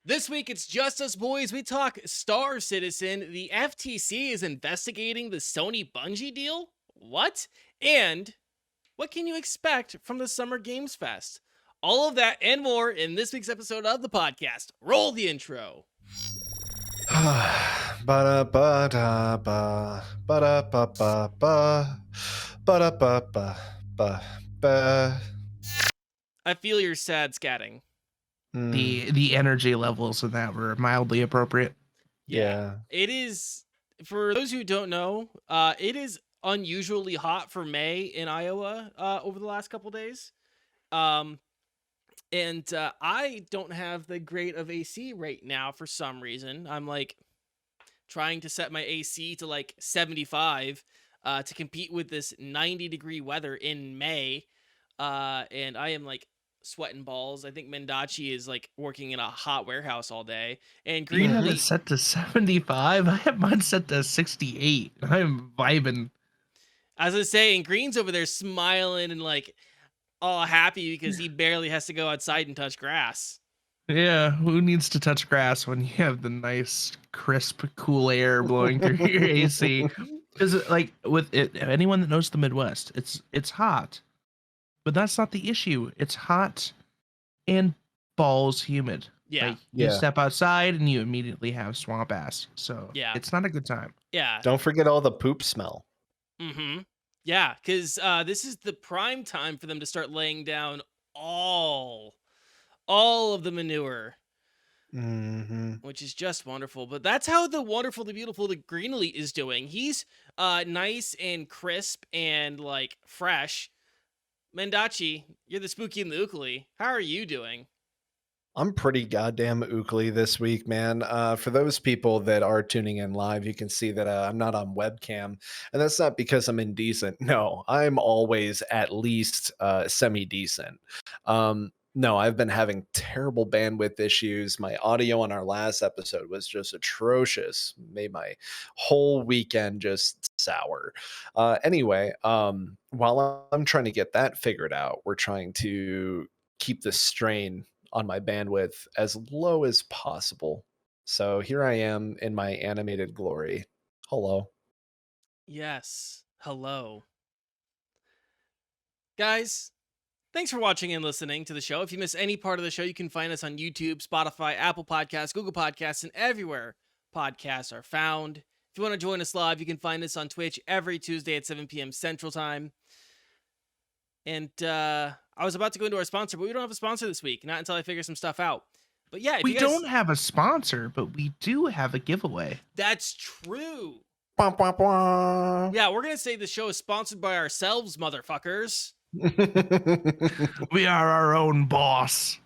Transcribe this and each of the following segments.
This week, it's just us boys. We talk Star Citizen. The FTC is investigating the Sony Bungie deal. What? And what can you expect from the Summer Games Fest? All of that and more in this week's episode of the podcast. Roll the intro. Ba-da-ba-da-ba, ba-da-ba-ba-ba, ba-da-ba-ba-ba-ba. I feel your sad scatting. The energy levels of that were mildly appropriate. Yeah. It is, for those who don't know, it is unusually hot for May in Iowa over the last couple days. And I don't have the great of AC right now for some reason. I'm like trying to set my AC to like 75 to compete with this 90-degree weather in May. And I am like sweating balls. I think Mendachi is like working in a hot warehouse all day. And You have Greenlee, it set to 75. I have mine set to 68. I'm vibing. as I say, and Green's over there smiling and like all happy because he barely has to go outside and touch grass. Yeah, who needs to touch grass when you have the nice, crisp, cool air blowing through your AC? Because like with it, anyone that knows the Midwest, it's hot, but that's not the issue. It's hot and balls humid. Yeah. Like, you Yeah. step outside and you immediately have swamp ass. So Yeah. it's not a good time. Yeah. Don't forget all the poop smell. Mm-hmm. Yeah, because this is the prime time for them to start laying down all of the manure, Mm-hmm. which is just wonderful. But that's how the wonderful, the beautiful, the Greenlee is doing. He's nice and crisp and like fresh. Mendachi, you're the spooky and the ukuli. How are you doing? I'm pretty goddamn ookly this week, man. For those people that are tuning in live, you can see that I'm not on webcam, and that's not because I'm indecent. No, I'm always at least semi-decent. No, I've been having terrible bandwidth issues. My audio on our last episode was just atrocious. Made my whole weekend just sour. Anyway, while I'm trying to get that figured out, we're trying to keep the strain on my bandwidth as low as possible. So here I am in my animated glory. Hello. Yes. Hello. Guys, thanks for watching and listening to the show. If you miss any part of the show, you can find us on YouTube, Spotify, Apple Podcasts, Google Podcasts, and everywhere podcasts are found. If you want to join us live, you can find us on Twitch every Tuesday at 7 p.m. Central Time. And I was about to go into our sponsor, but we don't have a sponsor this week. Not until I figure some stuff out. But yeah, if We you guys... don't have a sponsor, but we do have a giveaway. That's true. Bwah, bwah, bwah. Yeah, we're going to say the show is sponsored by ourselves, motherfuckers. We are our own boss.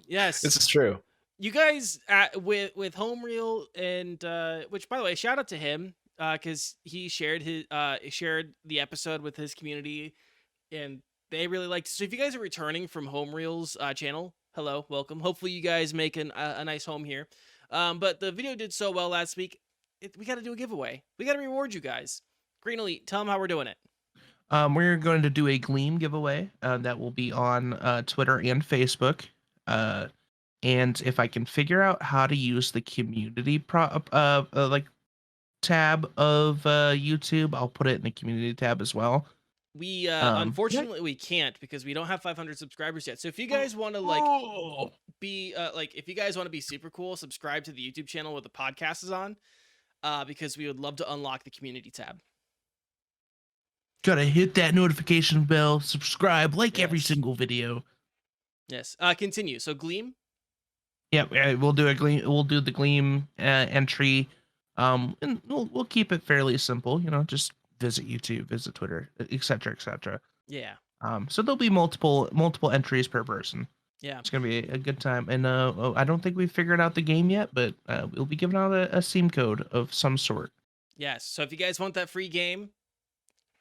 Yes. This is true. You guys with Home Reel and which, by the way, shout out to him because he shared the episode with his community and they really liked it. So if you guys are returning from Home Reel's channel, hello, welcome. Hopefully you guys make a nice home here. But the video did so well last week. We got to do a giveaway. We got to reward you guys. Green Elite, tell them how we're doing it. We're going to do a Gleam giveaway that will be on Twitter and Facebook. And if I can figure out how to use the community tab of YouTube, I'll put it in the community tab as well. We unfortunately we can't because we don't have 500 subscribers yet. So if you guys want to be if you guys want to be super cool, subscribe to the YouTube channel where the podcast is on, because we would love to unlock the community tab. Gotta hit that notification bell, subscribe, like every Yes. single video. Yes. Continue. So Gleam. Yeah, we'll do a Gleam. We'll do the Gleam entry. And we'll keep it fairly simple. You know, just visit YouTube, visit Twitter, etc., etc. Yeah. So there'll be multiple entries per person. Yeah. It's gonna be a good time. And I don't think we've figured out the game yet, but we'll be giving out a Steam code of some sort. Yes. So if you guys want that free game,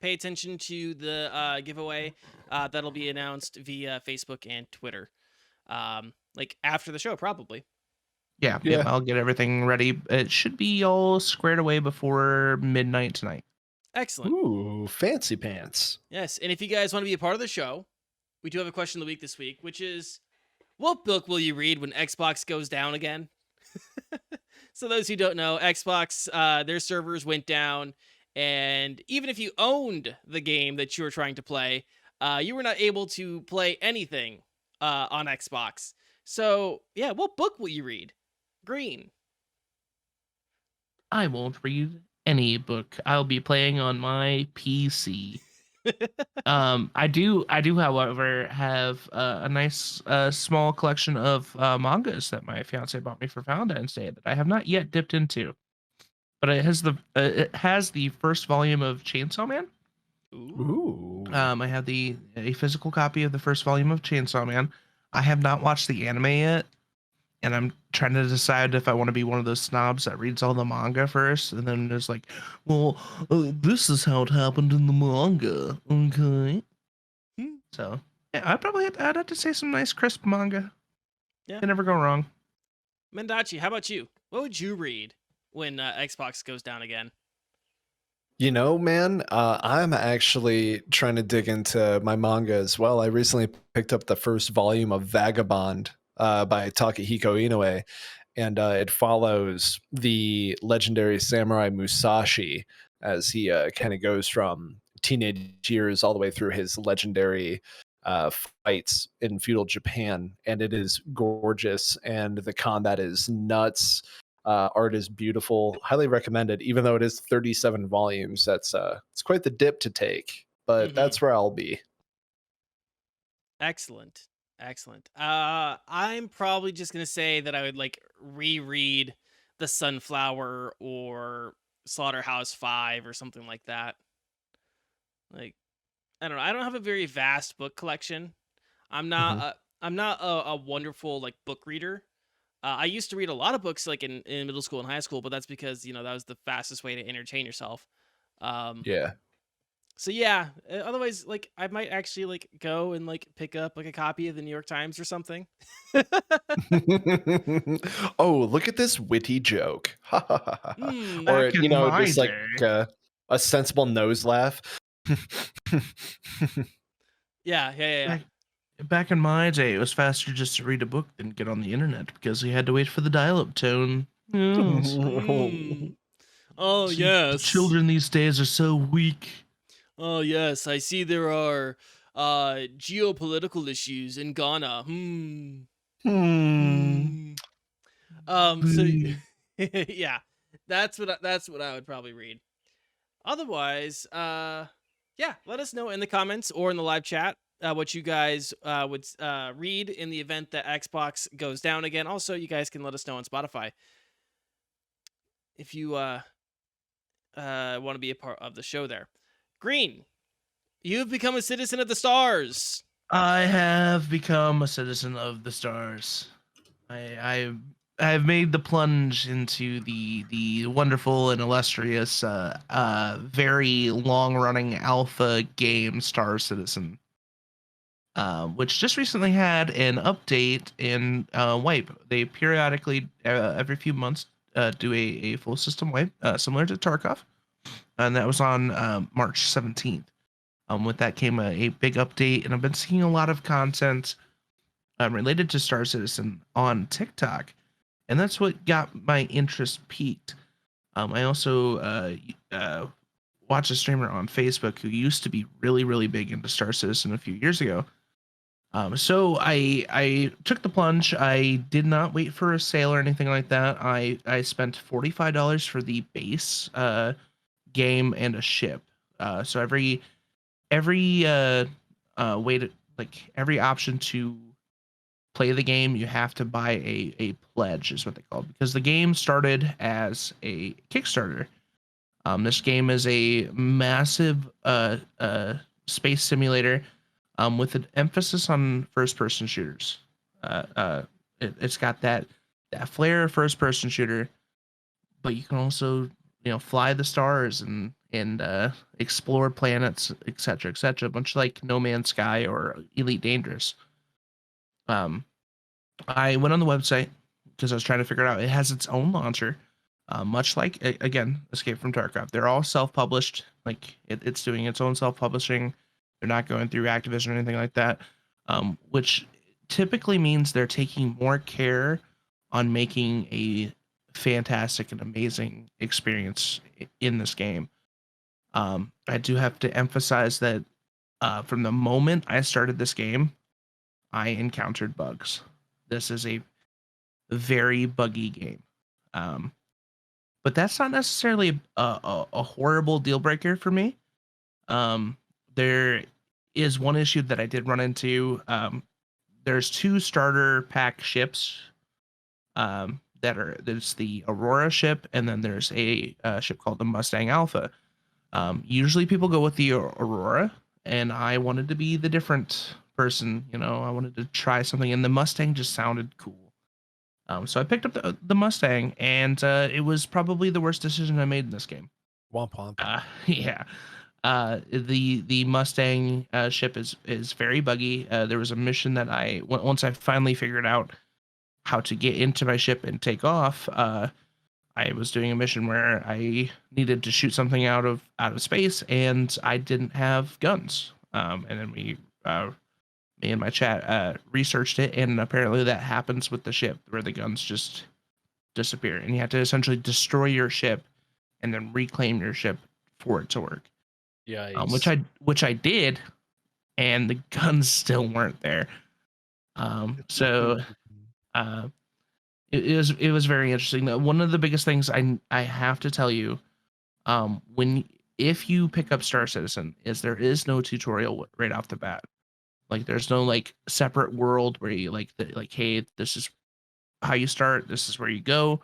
pay attention to the giveaway. That'll be announced via Facebook and Twitter. Like after the show, probably. Yeah, Yeah. I'll get everything ready. It should be all squared away before midnight tonight. Excellent. Ooh, fancy pants. Yes. And if you guys want to be a part of the show, we do have a question of the week this week, which is, What book will you read when Xbox goes down again? So those who don't know, Xbox, their servers went down, and even if you owned the game that you were trying to play, you were not able to play anything on Xbox. So yeah, what book will you read? Green. I won't read any book. I'll be playing on my PC. I do, however, have a nice small collection of mangas that my fiance bought me for Valentine's Day that I have not yet dipped into. But it has the first volume of Chainsaw Man. Ooh. I have a physical copy of the first volume of Chainsaw Man. I have not watched the anime yet, and I'm trying to decide if I want to be one of those snobs that reads all the manga first, and then there's like, well, this is how it happened in the manga, okay? So yeah, I'd have to say some nice crisp manga. Yeah. Can never go wrong. Mendachi, how about you? What would you read when Xbox goes down again? You know, man, I'm actually trying to dig into my manga as well. I recently picked up the first volume of Vagabond by Takahiko Inoue, and it follows the legendary samurai Musashi as he kind of goes from teenage years all the way through his legendary fights in feudal Japan. And it is gorgeous, and the combat is nuts. Art is beautiful. Highly recommended, even though it is 37 volumes. That's it's quite the dip to take, but that's where I'll be. Excellent. Excellent. I'm probably just gonna say that I would like reread The Sunflower or Slaughterhouse 5 or something like that. Like, I don't know. I don't have a very vast book collection. I'm not Mhm. I'm not a wonderful like book reader. I used to read a lot of books like in middle school and high school, but that's because, you know, that was the fastest way to entertain yourself. Um Yeah. So yeah, otherwise, like I might actually like go and like pick up like a copy of the New York Times or something. Oh, look at this witty joke. That, Or, Back in my just like day, a sensible nose laugh. yeah. back, back in my day, it was faster just to read a book than get on the internet because we had to wait for the dial-up tone. Yes. Mm. Oh See, the yes. children these days are so weak. Oh yes. I see there are geopolitical issues in Ghana. Hmm. Hmm. So Boo. yeah, that's what I would probably read. Otherwise, yeah, let us know in the comments or in the live chat what you guys would read in the event that Xbox goes down again. Also, you guys can let us know on Spotify if you want to be a part of the show there. Green, you've become a citizen of the stars. I have become a citizen of the stars. I have made the plunge into the wonderful and illustrious, very long running alpha game Star Citizen, which just recently had an update in wipe. They periodically, every few months, do a full system wipe, similar to Tarkov, and that was on March 17th. With that came a big update, and I've been seeing a lot of content related to Star Citizen on TikTok, and that's what got my interest peaked. I also watch a streamer on Facebook who used to be really, really big into Star Citizen a few years ago. So I took the plunge. I did not wait for a sale or anything like that. I spent $45 for the base game and a ship. So every way to like every option to play the game, you have to buy a pledge, is what they call it, because the game started as a Kickstarter. This game is a massive space simulator with an emphasis on first person shooters. It's got that flair of first person shooter, but you can also, fly the stars and explore planets, etc., etc., much like No Man's Sky or Elite Dangerous. um I went on the website because I was trying to figure it out. It has its own launcher, much like again Escape from Tarkov. They're all self-published. Like it's doing its own self-publishing. They're not going through Activision or anything like that, which typically means they're taking more care on making a fantastic and amazing experience in this game. I do have to emphasize that from the moment I started this game, I encountered bugs. This is a very buggy game. Um, but that's not necessarily a horrible deal breaker for me. There is one issue that I did run into. There's two starter pack ships there's the Aurora ship, and then there's a ship called the Mustang Alpha. Usually people go with the Aurora, and I wanted to be the different person. I wanted to try something, and the Mustang just sounded cool. So I picked up the Mustang, and it was probably the worst decision I made in this game. Womp womp. Yeah. The Mustang ship is very buggy. There was a mission that once I finally figured out how to get into my ship and take off. I was doing a mission where I needed to shoot something out of space, and I didn't have guns. And then me and my chat researched it, and apparently that happens with the ship, where the guns just disappear, and you have to essentially destroy your ship and then reclaim your ship for it to work. Yeah. Which I did, and the guns still weren't there. So it was very interesting. One of the biggest things I have to tell you, if you pick up Star Citizen, is there is no tutorial right off the bat. Like, there's no like separate world where you hey, this is how you start, this is where you go,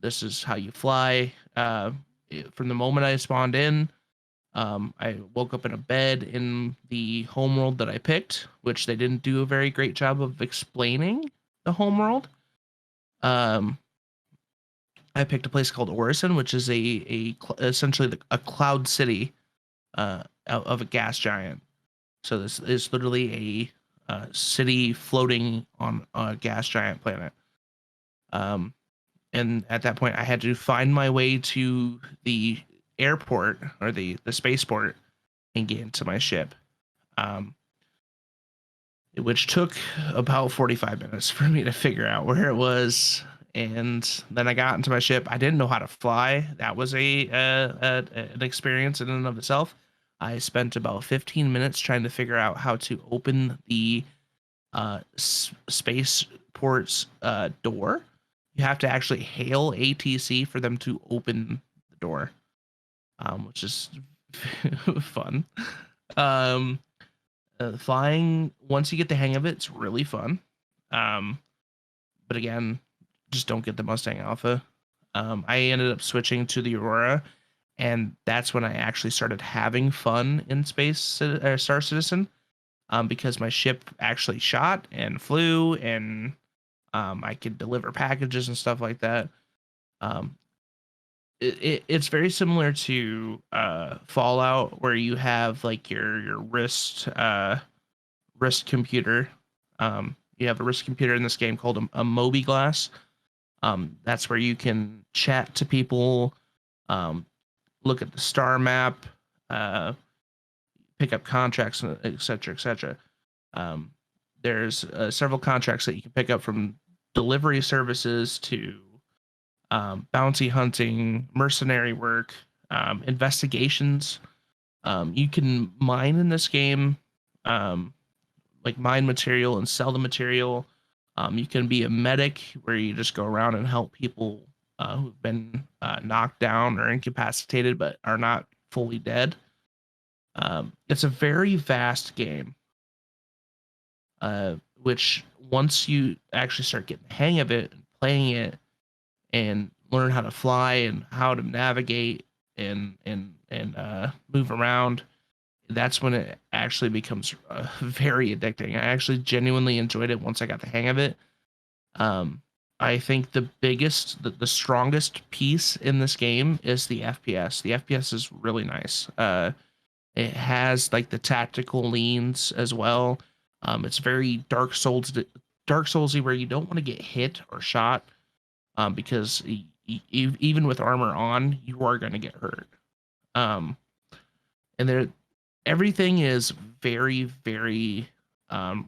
this is how you fly. From the moment I spawned in, I woke up in a bed in the homeworld that I picked, which they didn't do a very great job of explaining the homeworld. I picked a place called Orison, which is essentially a cloud city of a gas giant. So this is literally a city floating on a gas giant planet. And at that point, I had to find my way to the airport, or the spaceport, and get into my ship, which took about 45 minutes for me to figure out where it was. And then I got into my ship. I didn't know how to fly. That was an experience in and of itself. I spent about 15 minutes trying to figure out how to open the spaceport's door. You have to actually hail ATC for them to open the door, which is fun. Flying, once you get the hang of it, it's really fun. But again, just don't get the Mustang Alpha. I ended up switching to the Aurora, and that's when I actually started having fun in Star Citizen, because my ship actually shot and flew, and I could deliver packages and stuff like that. It's very similar to Fallout, where you have like your wrist computer. You have a wrist computer in this game called a Moby Glass. That's where you can chat to people, look at the star map, pick up contracts, etc., etc. There's several contracts that you can pick up, from delivery services to bounty hunting, mercenary work, investigations. You can mine in this game, like mine material and sell the material. You can be a medic, where you just go around and help people who've been knocked down or incapacitated but are not fully dead. It's a very vast game, which once you actually start getting the hang of it and playing it, and learn how to fly and how to navigate and move around, that's when it actually becomes very addicting. I actually genuinely enjoyed it once I got the hang of it. I think the strongest piece in this game is the FPS. The FPS is really nice. It has like the tactical leans as well. It's very Dark Soulsy, where you don't want to get hit or shot, because even with armor on, you are going to get hurt. And everything is very, very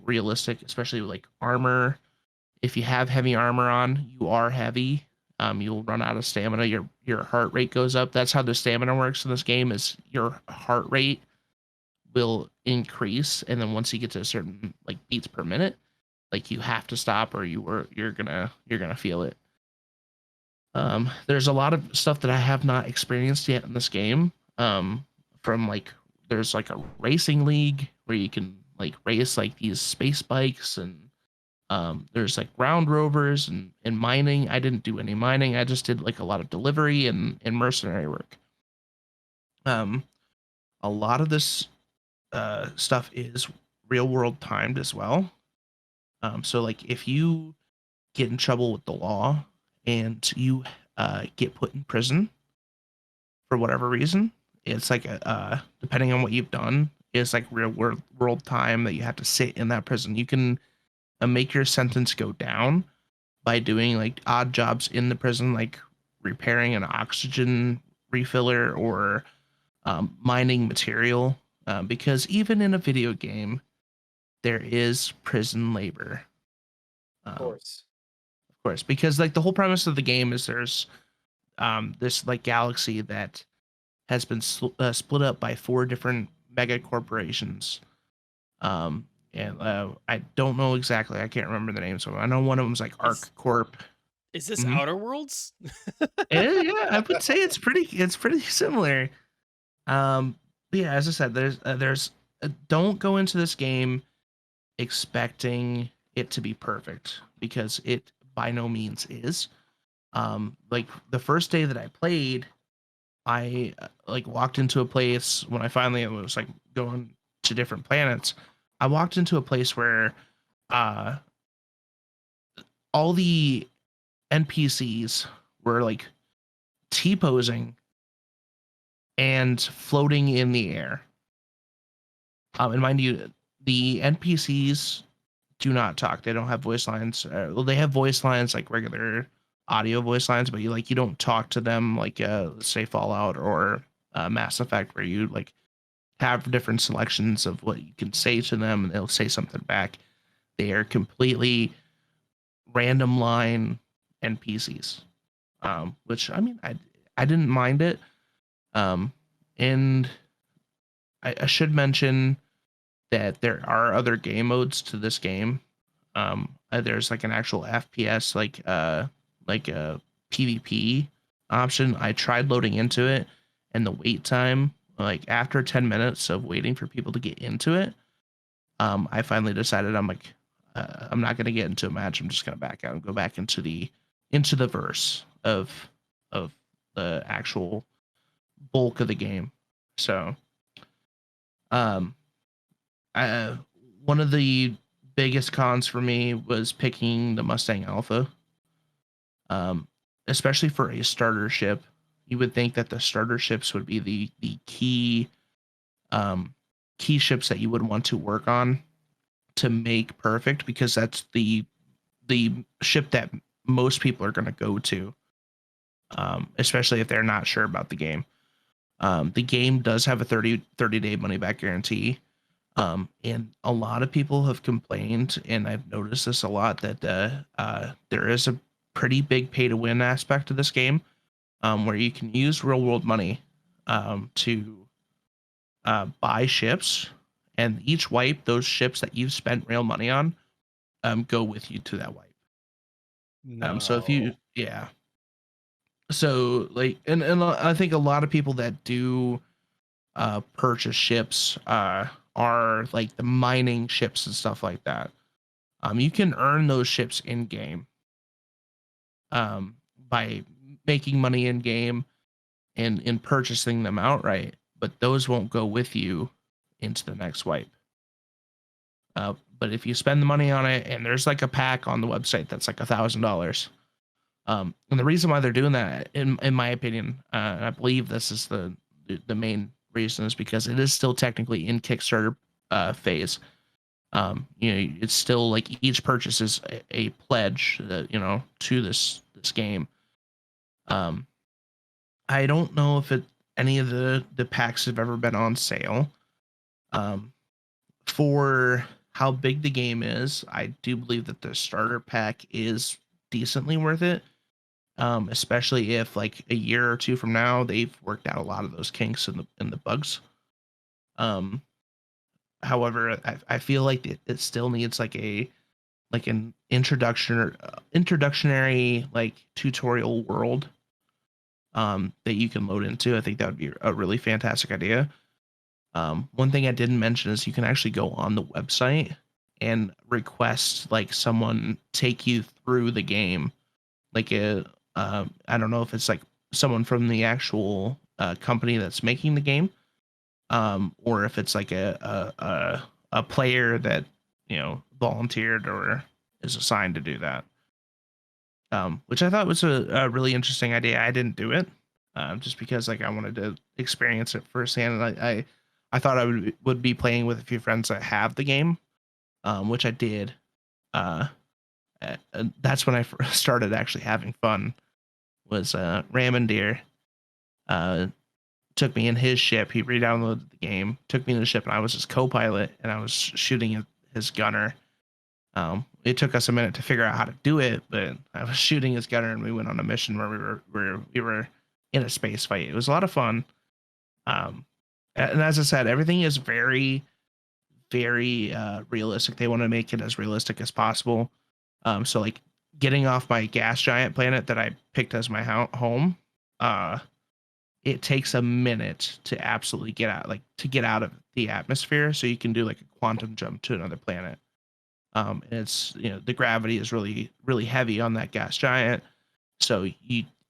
realistic, especially like armor. If you have heavy armor on, you are heavy. You'll run out of stamina. Your heart rate goes up. That's how the stamina works in this game. Is your heart rate will increase, and then once you get to a certain like beats per minute, like you have to stop, or you're gonna feel it. There's a lot of stuff that I have not experienced yet in this game. From like there's like a racing league where you can like race like these space bikes, and there's like ground rovers and mining. I didn't do any mining. I just did like a lot of delivery and mercenary work. Um, a lot of this stuff is real world timed as well. So like if you get in trouble with the law and you get put in prison for whatever reason, it's like depending on what you've done, it's like real world time that you have to sit in that prison. You can make your sentence go down by doing like odd jobs in the prison, like repairing an oxygen refiller or mining material. Because even in a video game, there is prison labor. Of course. Of course, because like the whole premise of the game is there's this like galaxy that has been split up by 4 different mega corporations. And I don't know exactly. I can't remember the names of them. I know one of them's like Arc Corp. Is this Mhm. Outer Worlds? Yeah, I would say it's pretty similar. But yeah, as I said, there's don't go into this game expecting it to be perfect, because it by no means is. Like the first day that I played, I like walked into a place when I finally was like going to different planets. I walked into a place where uh all the NPCs were like T-posing and floating in the air. And mind you, the NPCs do not talk. They don't have voice lines. Well, they have voice lines like regular audio voice lines, but you don't talk to them like let's say Fallout or Mass Effect, where you like have different selections of what you can say to them, and they'll say something back. They are completely random line NPCs, which I mean, I didn't mind it. And I should mention that there are other game modes to this game. There's like an actual FPS, like a PvP option. I tried loading into it, and the wait time, like after 10 minutes of waiting for people to get into it, I finally decided I'm like, I'm not gonna get into a match. I'm just gonna back out and go back into the verse of the actual bulk of the game. So, um, I, one of the biggest cons for me was picking the Mustang Alpha. Um, Especially for a starter ship, you would think that the starter ships would be the um, key ships that you would want to work on to make perfect, because that's the ship that most people are going to go to, especially if they're not sure about the game. The game does have a 30-day money back guarantee. And a lot of people have complained, and I've noticed this a lot, that there is a pretty big pay to win aspect to this game, where you can use real world money to buy ships, and each wipe, those ships that you've spent real money on go with you to that wipe. So if you, No. yeah, so like, and I think a lot of people that do purchase ships are like the mining ships and stuff like that. You can earn those ships in game by making money in game and in purchasing them outright, but those won't go with you into the next wipe. But if you spend the money on it, and there's like a pack on the website that's like $1,000. And the reason why they're doing that, in my opinion, and I believe this is the main reason, is because it is still technically in Kickstarter phase. It's still like each purchase is a pledge, to this game. I don't know if any of the packs have ever been on sale. For how big the game is, I do believe that the starter pack is decently worth it. Especially if like a year or two from now they've worked out a lot of those kinks and the bugs. Um, However, I feel like it still needs like an introductionary like tutorial world that you can load into. I think that would be a really fantastic idea. One thing I didn't mention is you can actually go on the website and request like someone take you through the game, like a I don't know if it's like someone from the actual company that's making the game, or if it's like a player that volunteered or is assigned to do that. Which I thought was a really interesting idea. I didn't do it, just because like I wanted to experience it firsthand, and I thought I would be playing with a few friends that have the game, which I did. Uh, and that's when I first started actually having fun. Was Ramandir uh, took me in his ship. He re-downloaded the game, took me in the ship, and I was his co-pilot, and I was shooting his gunner. It took us a minute to figure out how to do it, but I was shooting his gunner, and we went on a mission where we were in a space fight. It was a lot of fun. And as I said, everything is very, very realistic. They want to make it as realistic as possible. So like getting off my gas giant planet that I picked as my home, it takes a minute to absolutely get out, like to get out of the atmosphere, so you can do like a quantum jump to another planet. And it's the gravity is really really heavy on that gas giant, so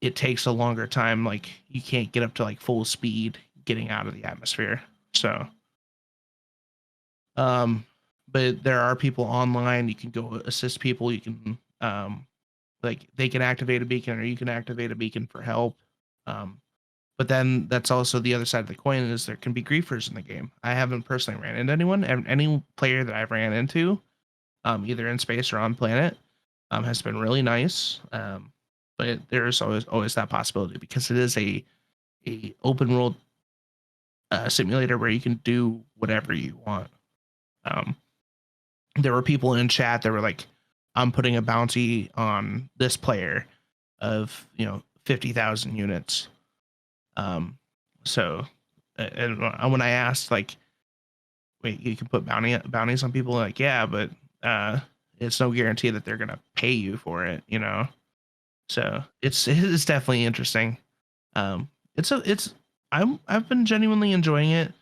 it takes a longer time. Like you can't get up to like full speed getting out of the atmosphere. So, um, but there are people online. You can go assist people. You can like they can activate a beacon, or you can activate a beacon for help. Um, but then that's also the other side of the coin, is there can be griefers in the game. I haven't personally ran into anyone, and any player that I've ran into, either in space or on planet, has been really nice. But there's always that possibility, because it is a open world simulator where you can do whatever you want. Um, there were people in chat that were like, "I'm putting a bounty on this player of 50,000 units." So, and when I asked, like, "Wait, you can put bounties on people?" Like, yeah, but it's no guarantee that they're gonna pay you for it. So it's definitely interesting. It's I've been genuinely enjoying it.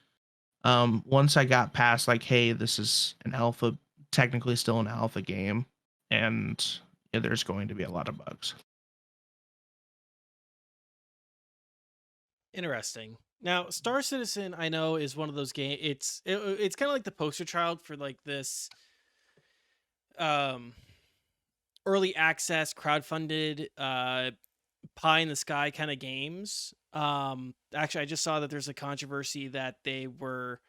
Once I got past like, hey, this is an alpha, technically still an alpha game, and there's going to be a lot of bugs. Interesting. Now, Star Citizen, I know, is one of those games. It's kind of like the poster child for like this um early access crowdfunded pie in the sky kind of games. Actually, I just saw that there's a controversy that they were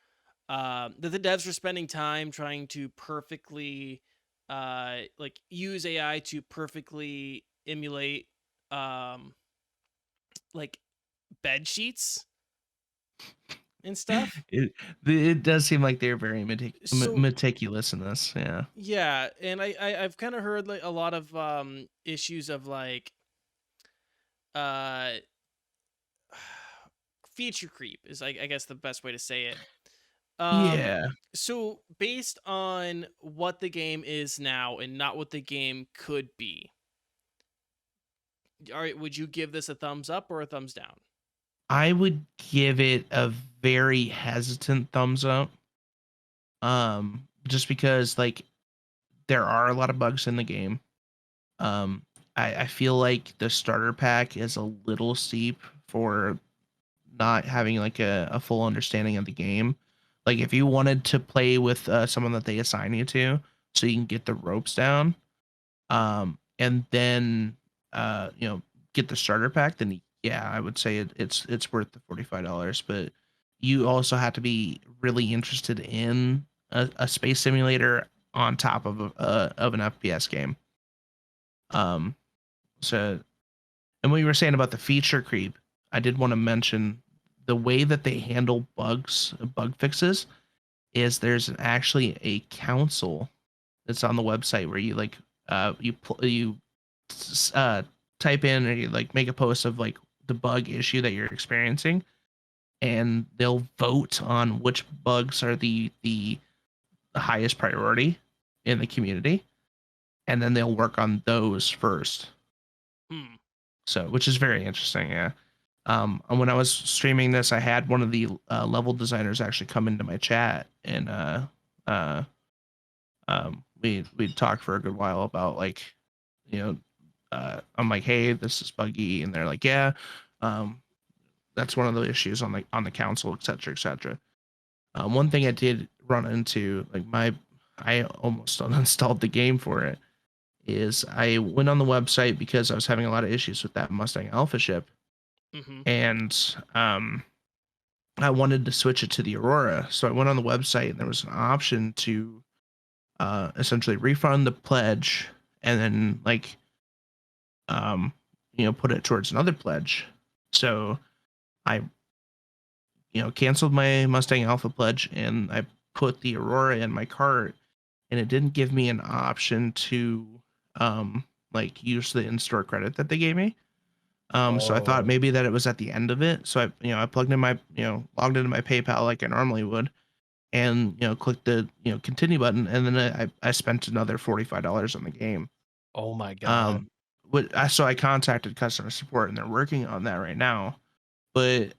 that the devs were spending time trying to perfectly like use AI to perfectly emulate um like bed sheets and stuff. It does seem like they're very So meticulous in this. Yeah. yeah, and I've kind of heard like a lot of issues of like uh feature creep is I guess the best way to say it. Um Yeah. so based on what the game is now and not what the game could be, all right, would you give this a thumbs up or a thumbs down? I would give it a very hesitant thumbs up. Just because like there are a lot of bugs in the game. Um, I feel like the starter pack is a little steep for not having like a full understanding of the game. Like if you wanted to play with someone that they assign you to, so you can get the ropes down, and then get the starter pack, then yeah, I would say it's worth the $45. But you also have to be really interested in a space simulator on top of an FPS game. Um, so, and what you were saying about the feature creep, I did want to mention the way that they handle bug fixes is there's actually a council that's on the website where you like you type in or you like make a post of like the bug issue that you're experiencing, and they'll vote on which bugs are the highest priority in the community, and then they'll work on those first. Hmm. So, which is very interesting, yeah. And when I was streaming this, I had one of the level designers actually come into my chat, and uh, we talked for a good while about like, you know, I'm like, hey, this is buggy, and they're like, yeah, um, that's one of the issues on the council, et cetera, et cetera. One thing I did run into, like I almost uninstalled the game for it, is I went on the website because I was having a lot of issues with that Mustang Alpha ship, Mm-hmm. and I wanted to switch it to the Aurora. So I went on the website and there was an option to essentially refund the pledge and then like put it towards another pledge. So I canceled my Mustang Alpha pledge and I put the Aurora in my cart, and it didn't give me an option to like use the in-store credit that they gave me. So I thought Oh. maybe that it was at the end of it. So I plugged in my, logged into my PayPal like I normally would, and clicked the continue button, and then I spent another $45 on the game. Oh my God. Um, so I contacted customer support, and they're working on that right now. But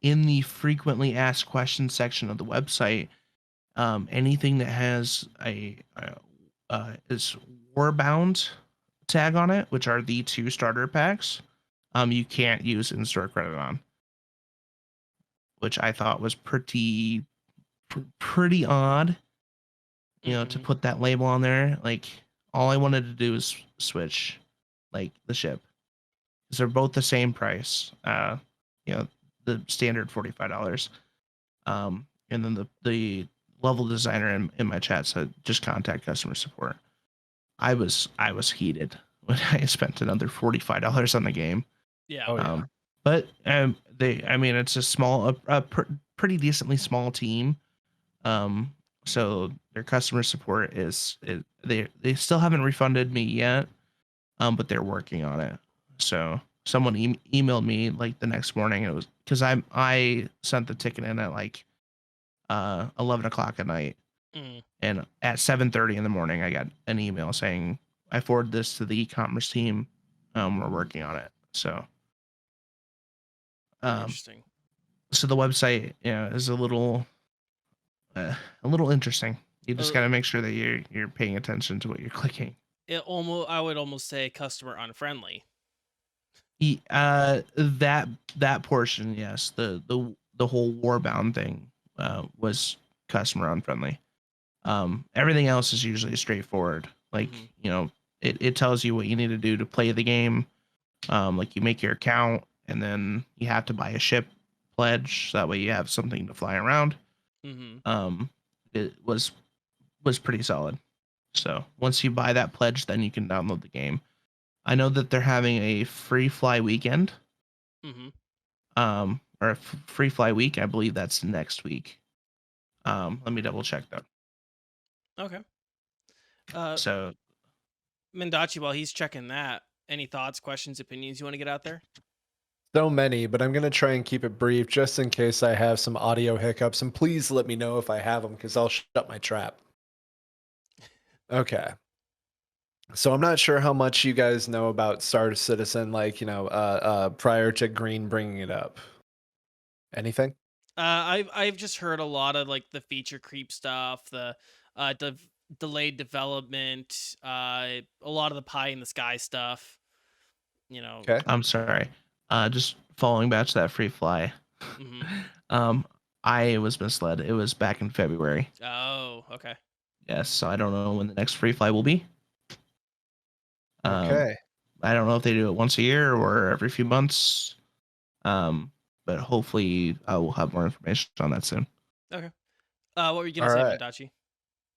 in the frequently asked questions section of the website, anything that has a is Warbound tag on it, which are the 2 starter packs, you can't use in-store credit on, which I thought was pretty odd, to Mm-hmm. put that label on there. Like, all I wanted to do is switch, like, the ship, because they're both the same price. The standard $45. And then the level designer in my chat said just contact customer support. I was heated when I spent another $45 on the game. Yeah. Oh yeah. But it's a small, pretty decently small team. Um, so their customer support they still haven't refunded me yet. But they're working on it. So someone emailed me like the next morning. It was because I sent the ticket in at like 11 o'clock at night, Mm. and at 7:30 in the morning I got an email saying I forwarded this to the e-commerce team. We're working on it. So um, Interesting. so the website is a little interesting. You just Uh, got to make sure that you're paying attention to what you're clicking. I would almost say customer unfriendly. That portion, yes. The whole Warbound thing was customer unfriendly. Everything else is usually straightforward. Like, Mhm. It tells you what you need to do to play the game. Like, you make your account, and then you have to buy a ship pledge, so that way you have something to fly around. Mhm. It was pretty solid. So once you buy that pledge, then you can download the game. I know that they're having a free fly weekend, Mhm. or a free fly week. I believe that's next week. Let me double check that. Okay. Uh, So Mendachi, while he's checking that, any thoughts, questions, opinions you want to get out there? So many, but I'm gonna try and keep it brief just in case I have some audio hiccups. And please let me know if I have them because I'll shut my trap. Okay. So I'm not sure how much you guys know about Star Citizen, like, prior to Green bringing it up. Anything? I've just heard a lot of like the feature creep stuff, the delayed development, a lot of the pie in the sky stuff. You know. Okay. I'm sorry. Just following back to that free fly. Mhm. um, I was misled. It was back in February. Oh, okay. Yes, so I don't know when the next free fly will be. Um, Okay. I don't know if they do it once a year or every few months. Um, but hopefully I will have more information on that soon. Okay. What were you gonna All say, right. Mendachi?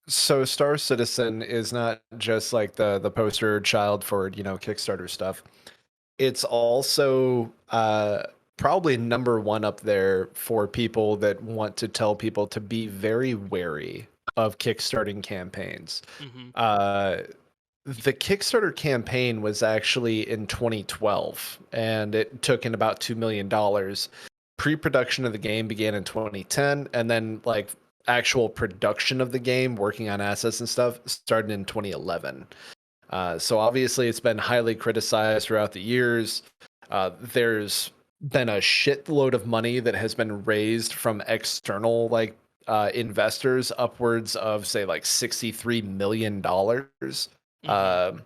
So Star Citizen is not just like the poster child for, Kickstarter stuff. It's also probably number one up there for people that want to tell people to be very wary of Kickstarting campaigns. Mm-hmm. The Kickstarter campaign was actually in 2012, and it took in about $2 million. Pre-production of the game began in 2010, and then like actual production of the game, working on assets and stuff, started in 2011. So obviously, it's been highly criticized throughout the years. There's been a shitload of money that has been raised from external investors, upwards of say like $63 million. Mm-hmm.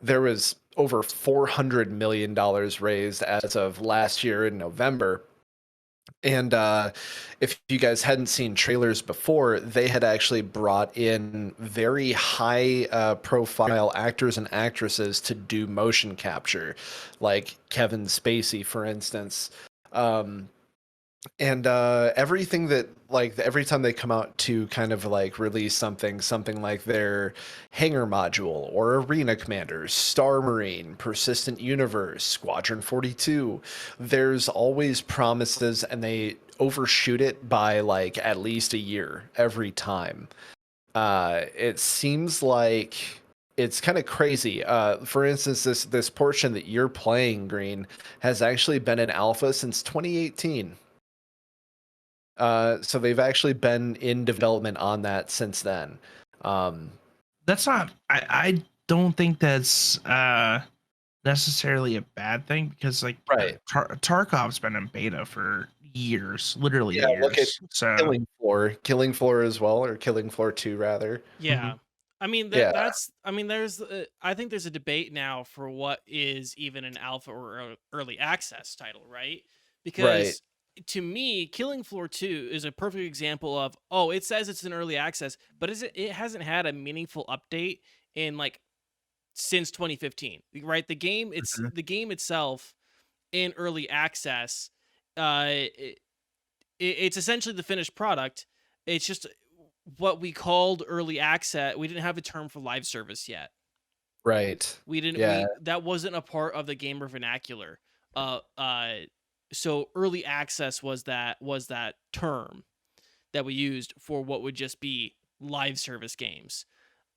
There was over $400 million raised as of last year in November. And if you guys hadn't seen trailers before, they had actually brought in very high profile actors and actresses to do motion capture, like Kevin Spacey, for instance. And everything that like every time they come out to kind of like release something like their hangar module or arena commanders, Star Marine, Persistent Universe, Squadron 42, there's always promises and they overshoot it by like at least a year every time. It seems like it's kind of crazy. For instance, this portion that you're playing, Green, has actually been in alpha since 2018. So they've actually been in development on that since then. That's not. I don't think that's necessarily a bad thing because like Right. Tarkov's been in beta for years, literally Yeah, look at years. So Killing Floor as well, or Killing Floor 2 rather. Yeah. Mhm. I mean Yeah, that's I mean there's I think there's a debate now for what is even an alpha or early access title, right? right, Because to me, Killing Floor 2 is a perfect example of, oh, it says it's an early access, but it hasn't had a meaningful update in like since 2015. Right? Mhm. The game itself in early access, uh it's essentially the finished product. It's just what we called early access. We didn't have a term for live service yet. right. We didn't. Yeah, We That wasn't a part of the gamer vernacular. Uh, uh. So early access was that term that we used for what would just be live service games.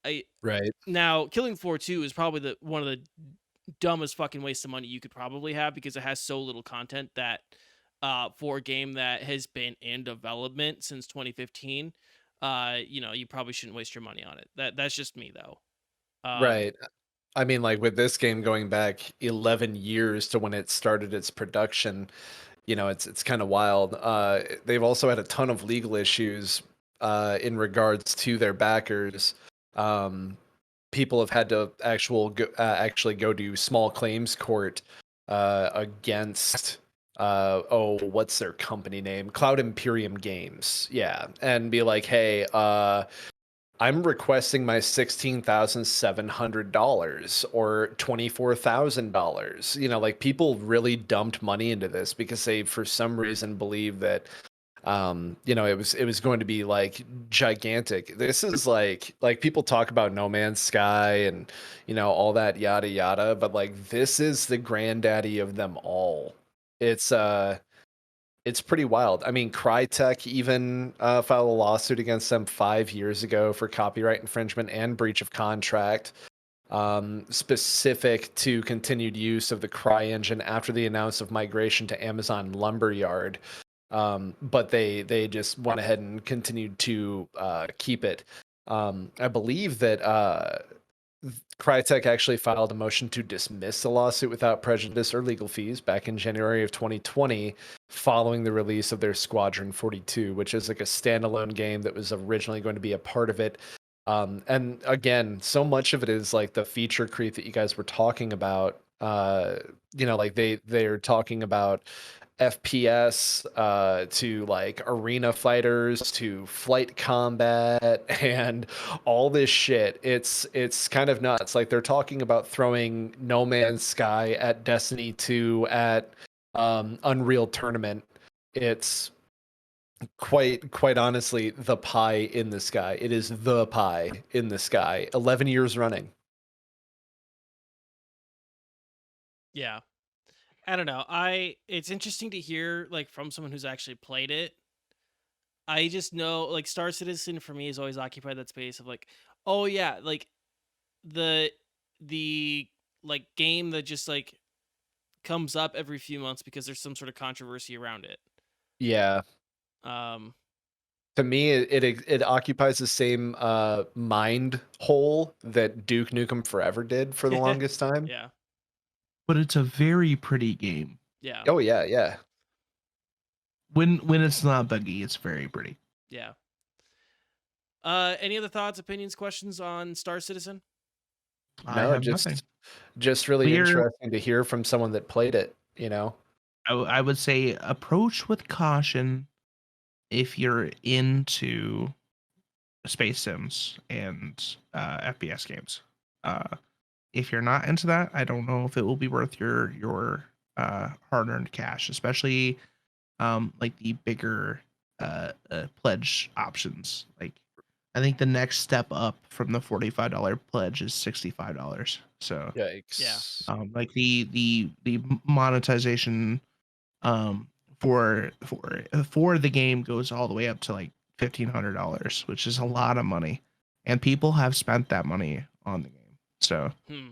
I right, Now Killing Floor 2 is probably the one of the dumbest fucking waste of money you could probably have because it has so little content that for a game that has been in development since 2015, you probably shouldn't waste your money on it. That's just me though. Um right. I mean, like with this game going back 11 years to when it started its production, it's kind of wild. They've also had a ton of legal issues in regards to their backers. Um, People have had to actually go to small claims court against what's their company name? Cloud Imperium Games. Yeah, and be like, hey, I'm requesting my $16,700 or $24,000. Like people really dumped money into this because they, for some reason, believe that it was going to be like gigantic. This is like people talk about No Man's Sky and all that yada yada, but like this is the granddaddy of them all. It's pretty wild. I mean, Crytek even filed a lawsuit against them 5 years ago for copyright infringement and breach of contract, specific to continued use of the Cry engine after the announcement of migration to Amazon Lumberyard. But they just went ahead and continued to keep it. I believe that Crytek actually filed a motion to dismiss the lawsuit without prejudice or legal fees back in January of 2020, following the release of their Squadron 42, which is like a standalone game that was originally going to be a part of it. And again, so much of it is like the feature creep that you guys were talking about. Like they're talking about FPS to like arena fighters to flight combat and all this shit. It's kind of nuts. Like they're talking about throwing No Man's Sky at Destiny 2 at Unreal Tournament. It's quite honestly the pie in the sky. It is the pie in the sky. 11 years running. yeah. I don't know. It's interesting to hear like from someone who's actually played it. I just know like Star Citizen for me has always occupied that space of like, oh yeah, like the the like game that just like comes up every few months because there's some sort of controversy around it. Yeah. Um To me, it occupies the same mind hole that Duke Nukem Forever did for the longest time. yeah. But it's a very pretty game. Yeah. Oh yeah, yeah. When it's not buggy, it's very pretty. Yeah. Any other thoughts, opinions, questions on Star Citizen? I No, have nothing. just really We're interesting to hear from someone that played it, you know. I would say approach with caution if you're into space sims and FPS games. If you're not into that, I don't know if it will be worth your hard-earned cash, especially like the bigger pledge options. Like I think the next step up from the $45 pledge is $65. So Yeah. Yikes. like the monetization um for the game goes all the way up to like $1,500, which is a lot of money, and people have spent that money on the game. So Hmm.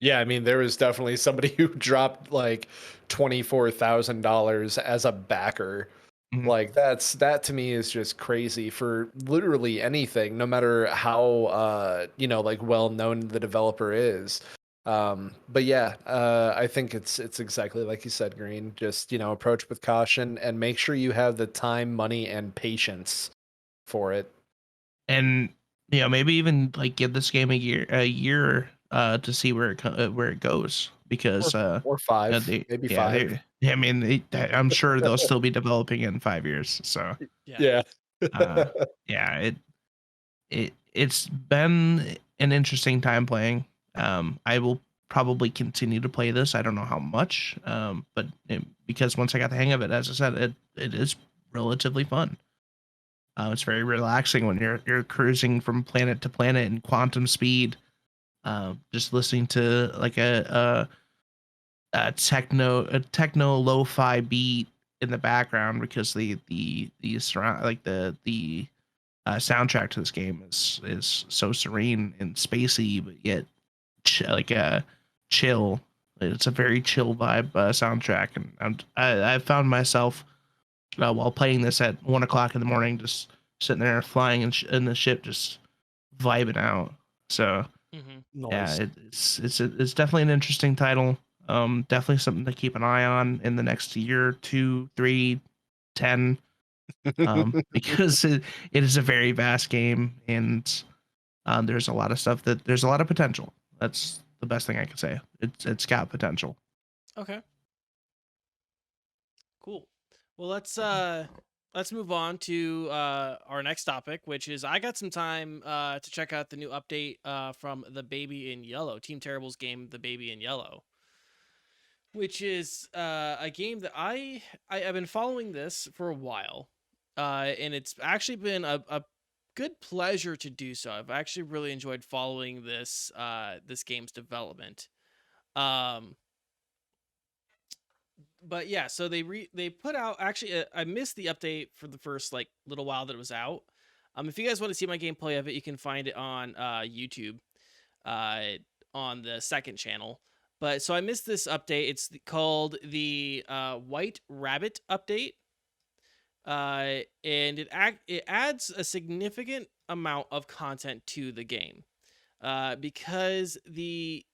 Yeah, I mean, there was definitely somebody who dropped like $24,000 as a backer. mhm. Like that to me is just crazy for literally anything, no matter how like well known the developer is. But yeah, I think it's exactly like you said, Green. Just, approach with caution and make sure you have the time, money, and patience for it. And maybe even like give this game a year to see where it goes, Or because or five, they maybe yeah five. they I mean I'm sure they'll still be developing in 5 years. So Yeah. Yeah. uh yeah, it's been an interesting time playing. I will probably continue to play this. I don't know how much, but because once I got the hang of it, as I said, it is relatively fun. It's very relaxing when you're cruising from planet to planet in quantum speed, just listening to like a techno lo-fi beat in the background, because the surround like the soundtrack to this game is so serene and spacey, but yet like a chill. It's a very chill vibe soundtrack, and I found myself while playing this at 1 o'clock in the morning, just sitting there flying in the ship, just vibing out. So Hmm. yeah, Nice. it's definitely an interesting title. Definitely something to keep an eye on in the next year, 2, 3, 10. Because it is a very vast game, and there's a lot of stuff there's a lot of potential. That's the best thing I can say. It's got potential. Okay. Cool. Well, let's move on to our next topic, which is I got some time to check out the new update from The Baby in Yellow, Team Terrible's game, The Baby in Yellow, which is a game that I've been following this for a while, and it's actually been a good pleasure to do so. I've actually really enjoyed following this game's development. Um, but yeah, so they put out actually I missed the update for the first like little while that it was out. If you guys want to see my gameplay of it, you can find it on YouTube, uh, on the second channel. But so I missed this update. It's called the White Rabbit update, and it adds a significant amount of content to the game, because the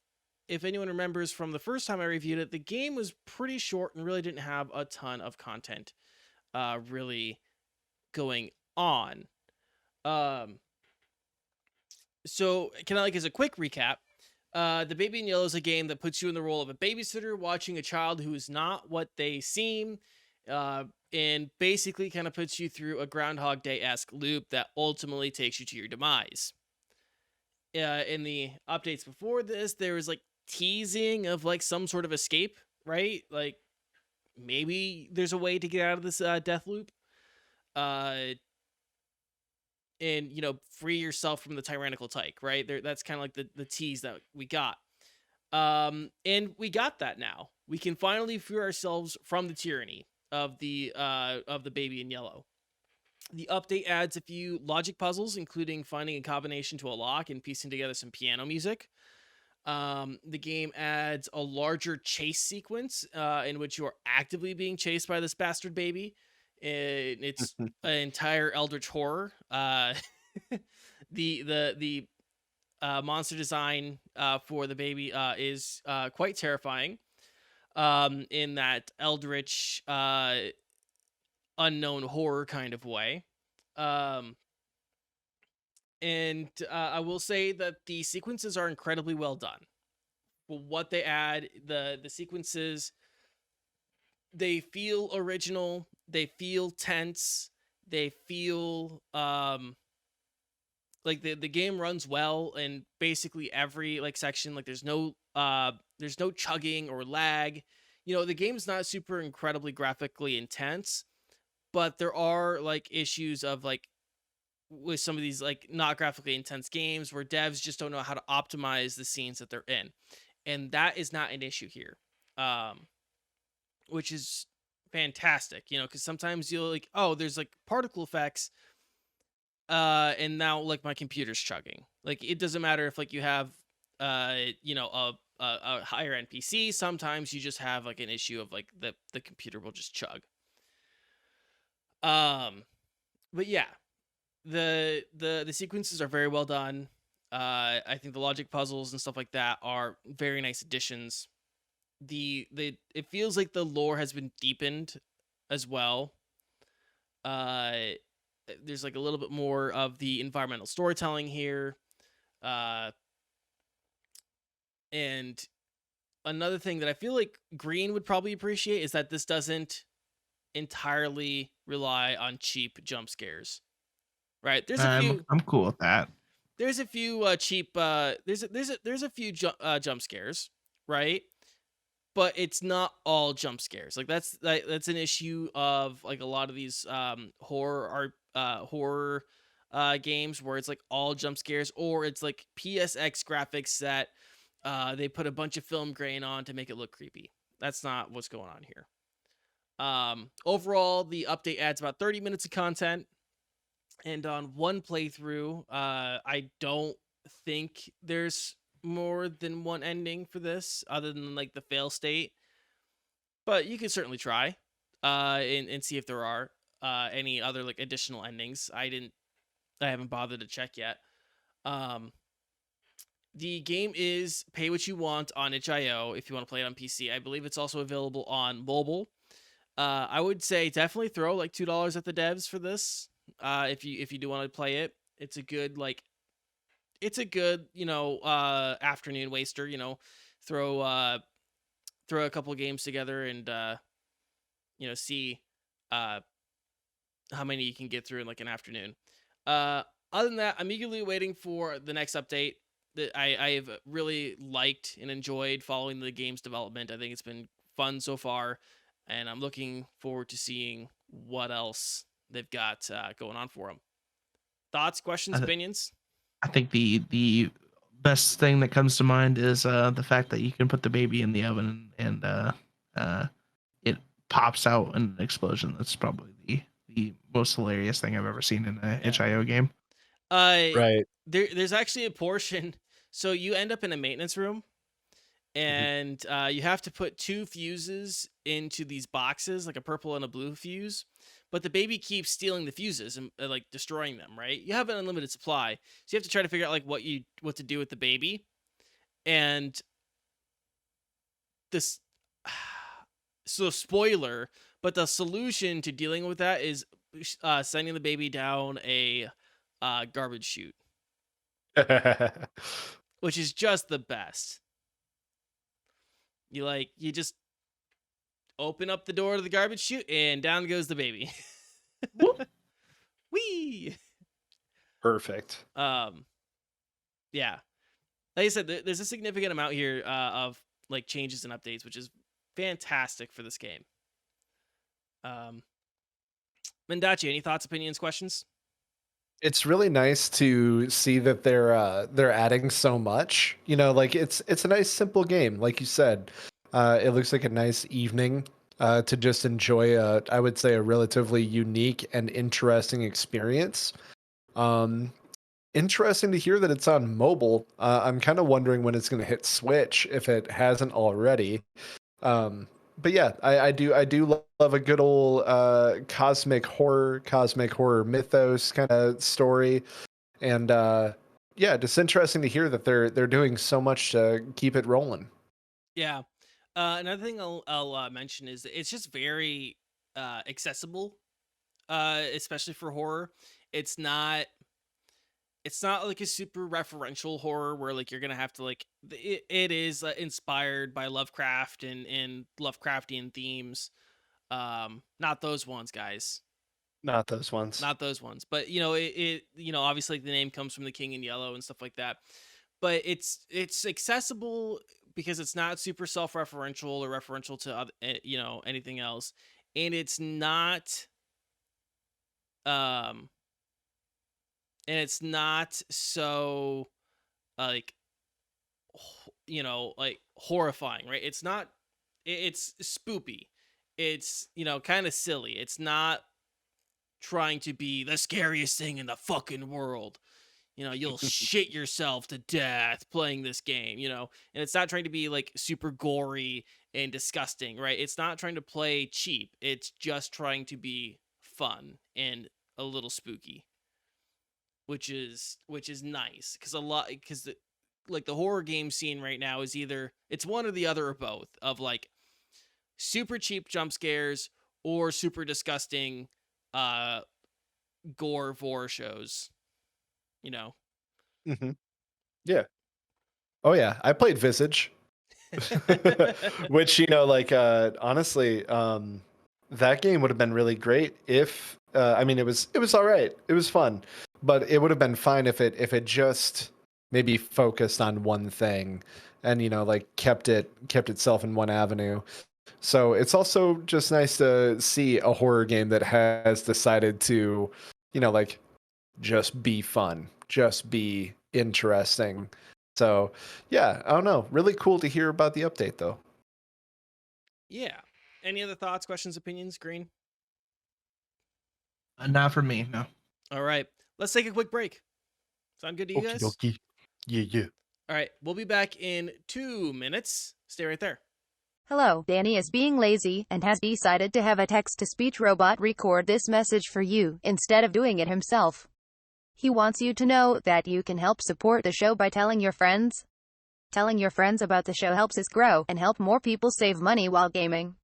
if anyone remembers from the first time I reviewed it, the game was pretty short and really didn't have a ton of content really going on. Um, so can I, like, as a quick recap, The Baby in Yellow is a game that puts you in the role of a babysitter watching a child who is not what they seem, uh, and basically kind of puts you through a Groundhog Day-esque loop that ultimately takes you to your demise. In the updates before this, there was like teasing of like some sort of escape, right? Like maybe there's a way to get out of this death loop, uh, and free yourself from the tyrannical tyke, right? There, that's kind of like the tease that we got. And we got that now. we can finally free ourselves from the tyranny of the baby in yellow. The update adds a few logic puzzles, including finding a combination to a lock and piecing together some piano music. The game adds a larger chase sequence in which you are actively being chased by this bastard baby. It's an entire eldritch horror. The monster design for the baby is quite terrifying. In that eldritch unknown horror kind of way. And I will say that the sequences are incredibly well done. For what they add, the sequences, they feel original, they feel tense, they feel like the game runs well in basically every like section. Like there's no chugging or lag. The game's not super incredibly graphically intense, but there are like issues of like with some of these like not graphically intense games where devs just don't know how to optimize the scenes that they're in, and that is not an issue here, which is fantastic. Because sometimes you'll like, oh, there's like particle effects, and now like my computer's chugging. Like it doesn't matter if like you have a higher end PC. Sometimes you just have like an issue of like the computer will just chug. But yeah, the sequences are very well done. I think the logic puzzles and stuff like that are very nice additions. It feels like the lore has been deepened as well. There's like a little bit more of the environmental storytelling here. And another thing that I feel like Green would probably appreciate is that this doesn't entirely rely on cheap jump scares. Right? There's a few. I'm cool with that. There's a few cheap. There's a few jump scares, right? But it's not all jump scares. Like that's an issue of like a lot of these horror games where it's like all jump scares, or it's like PSX graphics that they put a bunch of film grain on to make it look creepy. That's not what's going on here. Overall, the update adds about 30 minutes of content. And on one playthrough, I don't think there's more than one ending for this other than like the fail state. But you can certainly try and see if there are any other like additional endings. I haven't bothered to check yet. The game is pay what you want on itch.io if you want to play it on PC. I believe it's also available on mobile. I would say definitely throw like $2 at the devs for this. If you do want to play it, it's a good afternoon waster. Throw a couple games together and see how many you can get through in like an afternoon. Other than that, I'm eagerly waiting for the next update. That I've really liked and enjoyed following the game's development. I think it's been fun so far, and I'm looking forward to seeing what else they've got going on for them. Thoughts, questions, opinions? I think the best thing that comes to mind is the fact that you can put the baby in the oven and it pops out in an explosion. That's probably the most hilarious thing I've ever seen in an itch.io game. Right. There's actually a portion. So you end up in a maintenance room, and you have to put 2 fuses into these boxes, like a purple and a blue fuse. But the baby keeps stealing the fuses and like destroying them, right? You have an unlimited supply, so you have to try to figure out like what to do with the baby. And this, so spoiler, but the solution to dealing with that is sending the baby down a garbage chute, which is just the best. You just open up the door to the garbage chute and down goes the baby. Whee! Perfect. Yeah. Like I said, there's a significant amount here of like changes and updates, which is fantastic for this game. Mendachi, any thoughts, opinions, questions? It's really nice to see that they're adding so much. Like it's a nice simple game, like you said. It looks like a nice evening to just enjoy I would say, a relatively unique and interesting experience. Um, Interesting to hear that it's on mobile. I'm kind of wondering when it's going to hit Switch if it hasn't already. Um, but yeah, I do love a good old cosmic horror mythos kind of story, and yeah, just interesting to hear that they're doing so much to keep it rolling. Yeah. Another thing I'll mention is it's just very accessible, especially for horror. It's not it's not like a super referential horror where like you're gonna have to like it is inspired by Lovecraft and Lovecraftian themes. Not those ones, guys. Not those ones. Not those ones. But obviously the name comes from the King in Yellow and stuff like that. But it's accessible because it's not super self-referential or referential to anything else, and um it's not so like like horrifying, right? It's not it's spoopy. It's kind of silly. It's not trying to be the scariest thing in the fucking world. You'll shit yourself to death playing this game, and it's not trying to be like super gory and disgusting, right? It's not trying to play cheap. It's just trying to be fun and a little spooky, which is nice because the horror game scene right now is either it's one or the other or both of like super cheap jump scares or super disgusting uh gore vor shows, you know. Hmm. Yeah. Oh yeah, I played Visage. Which, like, honestly, that game would have been really great if I mean, it was all right. It was fun, but it would have been fine if it just maybe focused on one thing and, like, kept itself in one avenue. So it's also just nice to see a horror game that has decided to, like, just be fun, just be interesting. So, yeah, I don't know. Really cool to hear about the update, though. Yeah. Any other thoughts, questions, opinions, Green? Not for me, no. All right. Let's take a quick break. Sound good to you Okie guys? dokie. Yeah, yeah. All right. We'll be back in 2 minutes. Stay right there. Hello, Danie is being lazy and has decided to have a text-to-speech robot record this message for you instead of doing it himself. He wants you to know that you can help support the show by telling your friends. Telling your friends about the show helps us grow and help more people save money while gaming.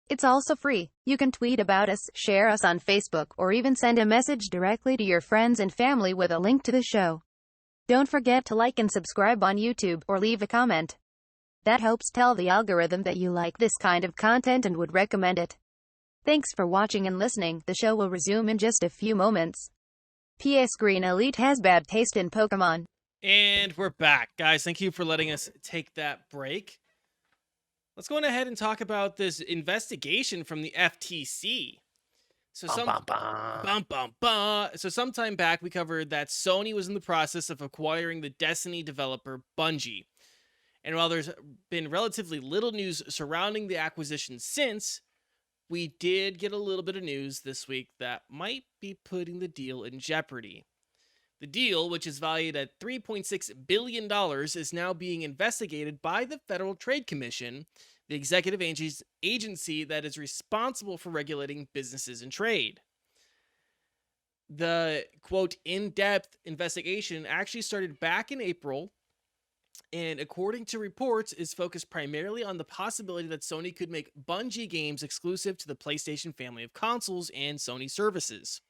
It's also free. You can tweet about us, share us on Facebook, or even send a message directly to your friends and family with a link to the show. Don't forget to like and subscribe on YouTube or leave a comment. That helps tell the algorithm that you like this kind of content and would recommend it. Thanks for watching and listening. The show will resume in just a few moments. P.S. Green Elite has bad taste in Pokemon. And we're back. Guys, thank you for letting us take that break. Let's go on ahead and talk about this investigation from the FTC. So So sometime back we covered that Sony was in the process of acquiring the Destiny developer Bungie. And while there's been relatively little news surrounding the acquisition since, we did get a little bit of news this week that might be putting the deal in jeopardy. The deal, which is valued at $3.6 billion, is now being investigated by the Federal Trade Commission, the executive agency that is responsible for regulating businesses and trade. The, quote, in-depth investigation actually started back in April, and according to reports, is focused primarily on the possibility that Sony could make Bungie games exclusive to the PlayStation family of consoles and Sony services.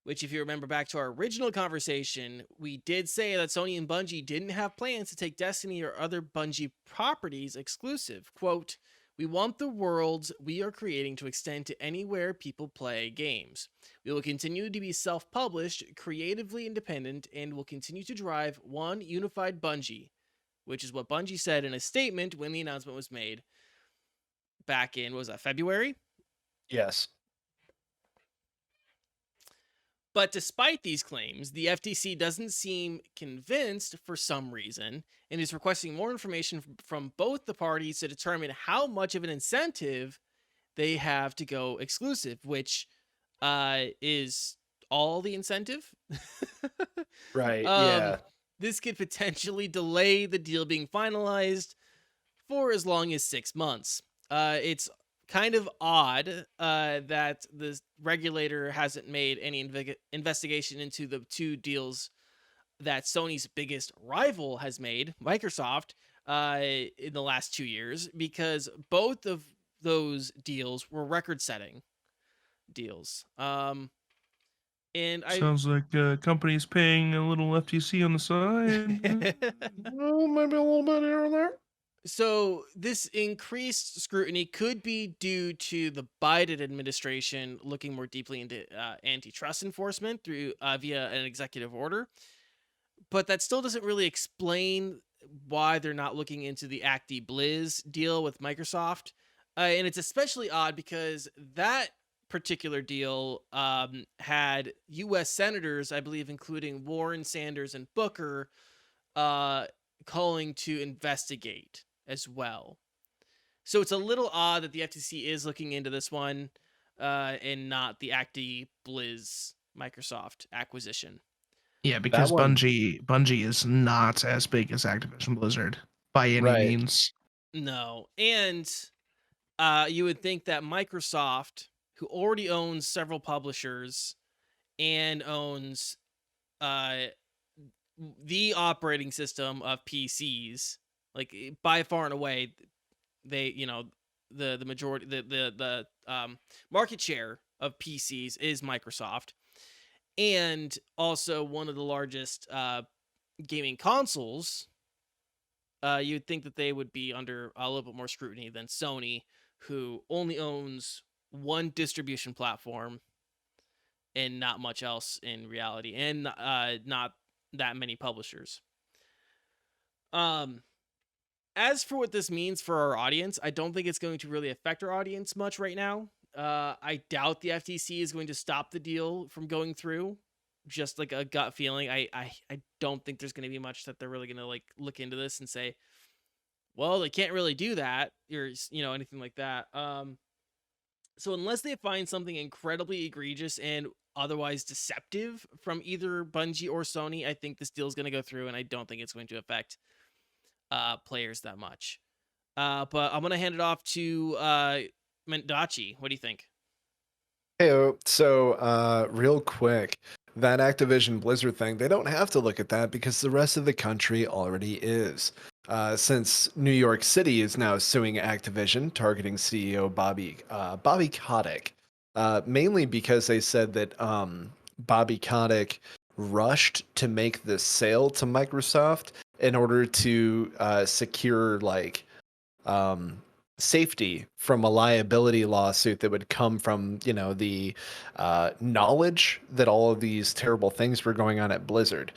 Which, if you remember back to our original conversation, we did say that Sony and Bungie didn't have plans to take Destiny or other Bungie properties exclusive. Quote, "We want the worlds we are creating to extend to anywhere people play games. We will continue to be self-published, creatively independent, and will continue to drive one unified Bungie," which is what Bungie said in a statement when the announcement was made back in, what was that, February? Yes. But despite these claims, the FTC doesn't seem convinced for some reason and is requesting more information from both the parties to determine how much of an incentive they have to go exclusive, which is all the incentive. Right. um, Yeah. this could potentially delay the deal being finalized for as long as 6 months. It's kind of odd that the regulator hasn't made any investigation into the two deals that Sony's biggest rival has made, Microsoft, in the last 2 years, because both of those deals were record-setting deals. And I Sounds like companies paying a little FTC on the side. Well, maybe a little bit here and there. So this increased scrutiny could be due to the Biden administration looking more deeply into antitrust enforcement through via an executive order, but that still doesn't really explain why they're not looking into the Acti Blizz deal with Microsoft. And it's especially odd because that particular deal had U.S. senators, I believe, including Warren, Sanders, and Booker, uh, calling to investigate as well. So it's a little odd that the FTC is looking into this one and not the Acti Blizz Microsoft acquisition. Yeah, That because one, Bungie is not as big as Activision Blizzard by any right. means. No. And you would think that Microsoft, who already owns several publishers and owns uh, the operating system of PCs, like by far and away, they, the majority, the market share of PCs is Microsoft, and also one of the largest gaming consoles. You'd think that they would be under a little bit more scrutiny than Sony, who only owns one distribution platform and not much else in reality, and not that many publishers. As for what this means for our audience, I don't think it's going to really affect our audience much right now. I doubt the FTC is going to stop the deal from going through. Just like a gut feeling. I don't think there's going to be much that they're really going to like look into this and say, well, they can't really do that, or anything like that. So unless they find something incredibly egregious and otherwise deceptive from either Bungie or Sony, I think this deal is going to go through, and I don't think it's going to affect players that much. But I'm going to hand it off to Mendachi. What do you think? Hey, so real quick, that Activision Blizzard thing, they don't have to look at that because the rest of the country already is. Since New York City is now suing Activision, targeting CEO Bobby Kotick, mainly because they said that Bobby Kotick rushed to make the sale to Microsoft in order to secure safety from a liability lawsuit that would come from the knowledge that all of these terrible things were going on at Blizzard,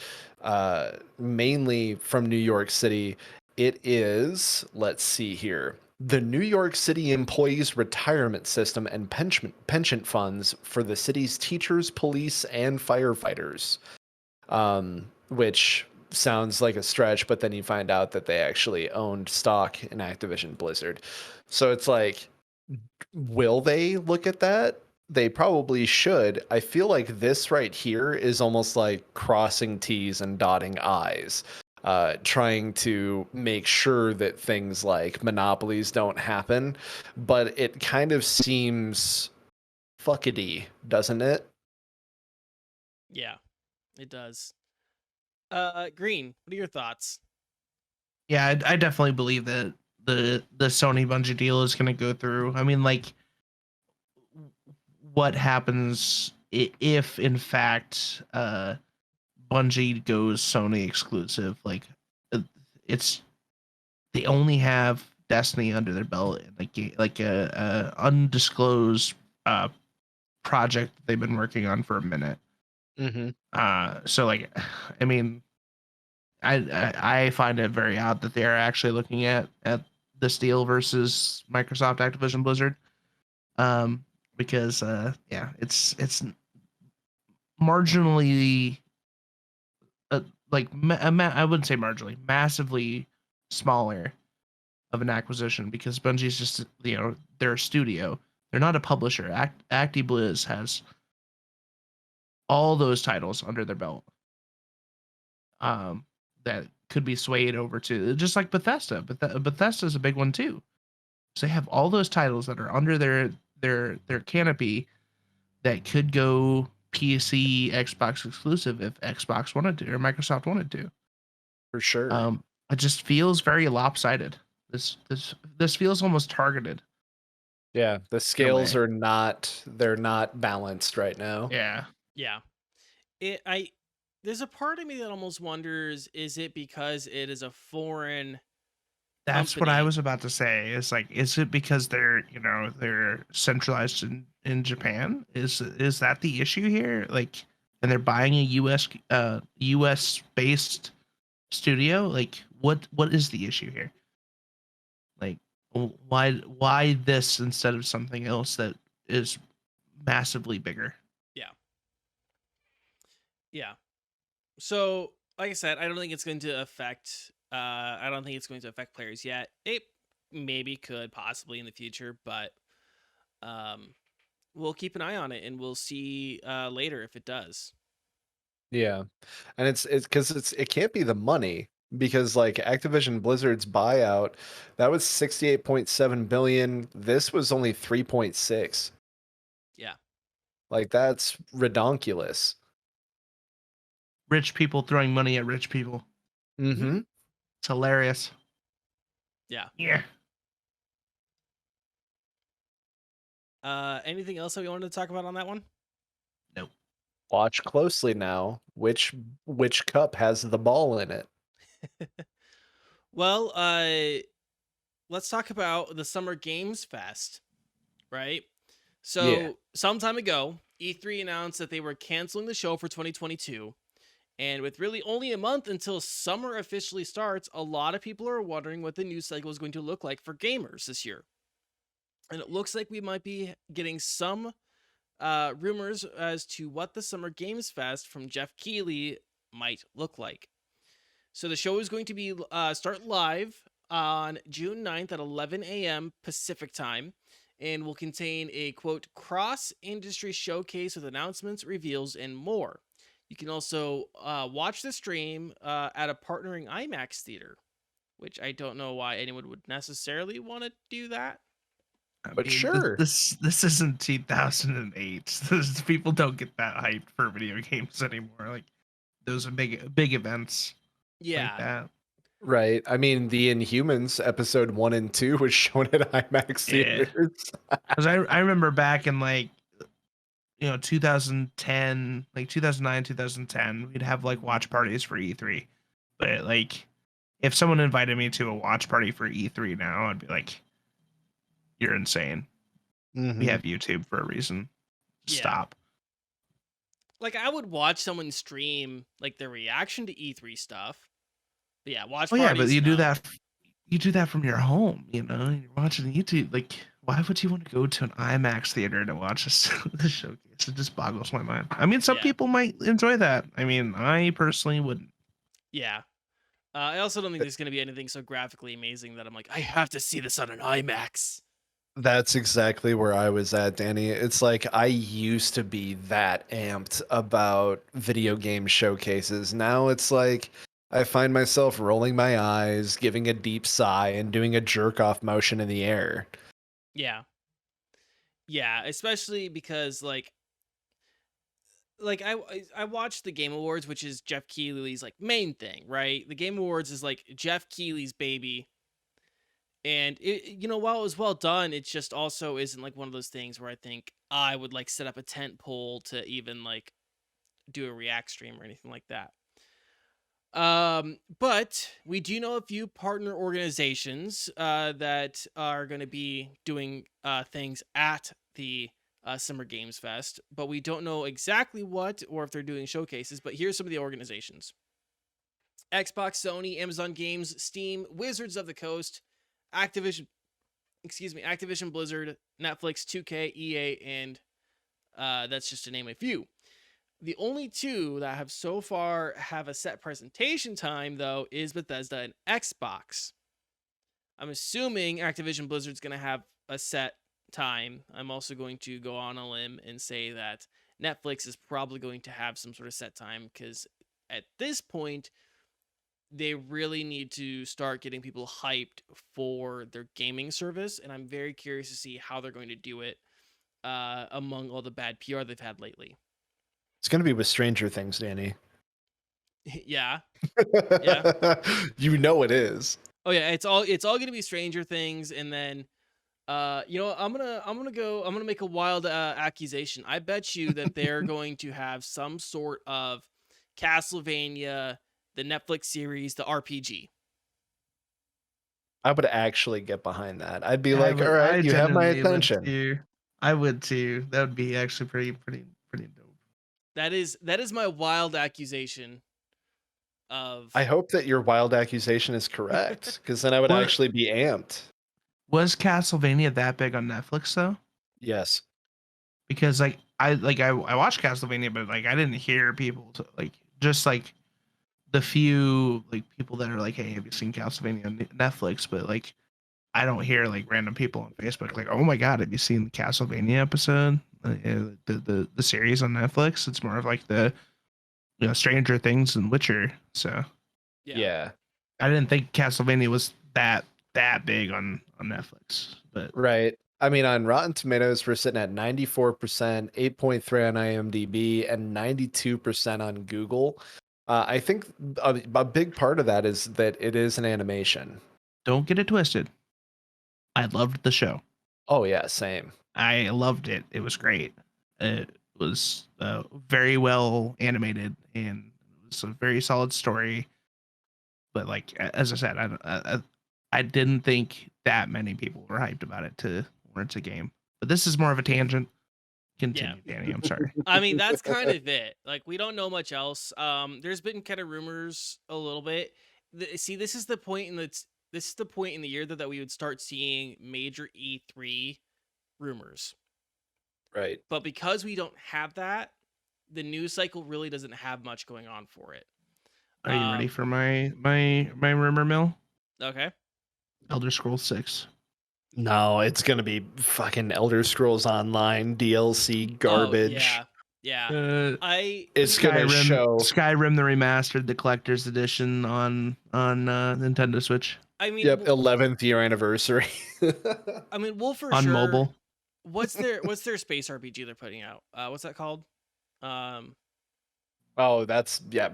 mainly from New York City. It is, let's see here, the New York City Employees Retirement System and pension funds for the city's teachers, police, and firefighters, which sounds like a stretch, but then you find out that they actually owned stock in Activision Blizzard. So it's like, will they look at that? They probably should. I feel like this right here is almost like crossing T's and dotting I's, trying to make sure that things like monopolies don't happen. But it kind of seems fuckity, doesn't it? Yeah, it does. Green, what are your thoughts? Yeah, I definitely believe that the Sony Bungie deal is going to go through. I mean, like, what happens if in fact Bungie goes Sony exclusive? Like, it's they only have Destiny under their belt, like a undisclosed project that they've been working on for a minute. Mm-hmm. So like, I mean, I find it very odd that they are actually looking at this deal versus Microsoft Activision Blizzard, because yeah, it's marginally, like I wouldn't say marginally, massively smaller of an acquisition, because Bungie's just, they're a studio. They're not a publisher. ActiBliz has all those titles under their belt. That could be swayed over to, just like Bethesda. But Bethesda's a big one too. So they have all those titles that are under their canopy that could go PC, Xbox exclusive if Xbox wanted to or Microsoft wanted to. For sure. It just feels very lopsided. This feels almost targeted. Yeah, the scales way. are they're not balanced right now. Yeah. Yeah. There's a part of me that almost wonders, is it because it is a foreign That's what I company? was about to say. Is like, is it because they're centralized in Japan? Is that the issue here? Like, and they're buying a US based studio? Like, what is the issue here? Like, why this instead of something else that is massively bigger? Yeah. So, like I said, I don't think it's going to affect players yet. It maybe could possibly in the future, but we'll keep an eye on it and we'll see later if it does. Yeah. And it's because it can't be the money, because like Activision Blizzard's buyout, that was 68.7 billion. This was only 3.6. Yeah. Like, that's redonkulous. Rich people throwing money at rich people. Mm-hmm. It's hilarious. Yeah. Yeah. Anything else that we wanted to talk about on that one? Nope. Watch closely now. Which cup has the ball in it? Well, let's talk about the Summer Games Fest, right? So, some time ago, E3 announced that they were canceling the show for 2022. And with really only a month until summer officially starts, a lot of people are wondering what the news cycle is going to look like for gamers this year. And it looks like we might be getting some rumors as to what the Summer Games Fest from Geoff Keighley might look like. So the show is going to be start live on June 9th at 11 a.m. Pacific time, and will contain a, quote, cross-industry showcase with announcements, reveals, and more. You can also watch the stream at a partnering IMAX theater, which I don't know why anyone would necessarily want to do that. But sure. This isn't 2008. People don't get that hyped for video games anymore. Like, those are big events. Yeah. Like that. Right. I mean, the Inhumans episode 1 and 2 was shown at IMAX Yeah. theaters. Because I remember back in 2010, like 2009, 2010, we'd have like watch parties for E3. But like, if someone invited me to a watch party for E3 now, I'd be like, you're insane. Mm-hmm. We have YouTube for a reason. Yeah. Stop. Like, I would watch someone stream like their reaction to E3 stuff. But yeah, watch Oh parties. yeah, but you no. do that. You do that from your home. You're watching YouTube. Like, why would you want to go to an IMAX theater to watch the showcase? It just boggles my mind. I mean, some people might enjoy that. I mean, I personally wouldn't. Yeah. I also don't think there's going to be anything so graphically amazing that I'm like, I have to see this on an IMAX. That's exactly where I was at, Danie. It's like I used to be that amped about video game showcases. Now it's like I find myself rolling my eyes, giving a deep sigh, and doing a jerk off motion in the air. Yeah. Yeah, especially because like I watched the Game Awards, which is Geoff Keighley's like main thing, right? The Game Awards is like Geoff Keighley's baby. And it, while it was well done, it just also isn't like one of those things where I think I would like set up a tent pole to even like do a react stream or anything like that. But we do know a few partner organizations that are going to be doing things at the Summer Games Fest, but we don't know exactly what or if they're doing showcases. But here's some of the organizations: Xbox, Sony, Amazon Games, Steam, Wizards of the Coast, Activision Blizzard, Netflix, 2K, EA, and that's just to name a few. The only two that have so far have a set presentation time, though, is Bethesda and Xbox. I'm assuming Activision Blizzard's going to have a set time. I'm also going to go on a limb and say that Netflix is probably going to have some sort of set time, because at this point, they really need to start getting people hyped for their gaming service, and I'm very curious to see how they're going to do it among all the bad PR they've had lately. It's going to be with Stranger Things, Danie. Yeah. You know it is. Oh yeah, it's all going to be Stranger Things, and then you know, I'm gonna make a wild accusation. I bet you that they're going to have some sort of Castlevania, the Netflix series, the RPG. I would actually get behind that. I'd be I like, would- all I right, you have my genuinely would attention. too. I would too. That would be actually pretty dope. That is my wild accusation of I hope that your wild accusation is correct, because then I would What- actually be amped. Was Castlevania that big on Netflix though? Yes. Because I watched Castlevania, but like I didn't hear people just like the few like people that are like, hey, have you seen Castlevania on Netflix? But like I don't hear like random people on Facebook like, oh my god, have you seen the Castlevania episode? The series on Netflix. It's more of like the Stranger Things and Witcher. So Yeah. I didn't think Castlevania was that big on Netflix. But Right. I mean, on Rotten Tomatoes, we're sitting at 94%, 8.3 on IMDb, and 92% on Google. I think a big part of that is that it is an animation. don't get it twisted. I loved the show. Oh, yeah, same. I loved it. It was great. It was very well animated and it was a very solid story. But like as I said, I didn't think that many people were hyped about it to warrant a game. But this is more of a tangent. Continue, Danie. I'm sorry. I mean, that's kind of it. Like, we don't know much else. There's been kind of rumors a little bit. See, this is the point in the year that we would start seeing major E3 rumors. Right. But because we don't have that, the news cycle really doesn't have much going on for it. Are you ready for my rumor mill? Okay. Elder Scrolls 6. No, it's going to be fucking Elder Scrolls Online DLC garbage. Oh, yeah. It's going to show Skyrim the remastered, the collector's edition on Nintendo Switch. I mean, Yep, 11th year anniversary. I mean, we'll for on sure. mobile. What's their space RPG they're putting out? What's that called? Oh,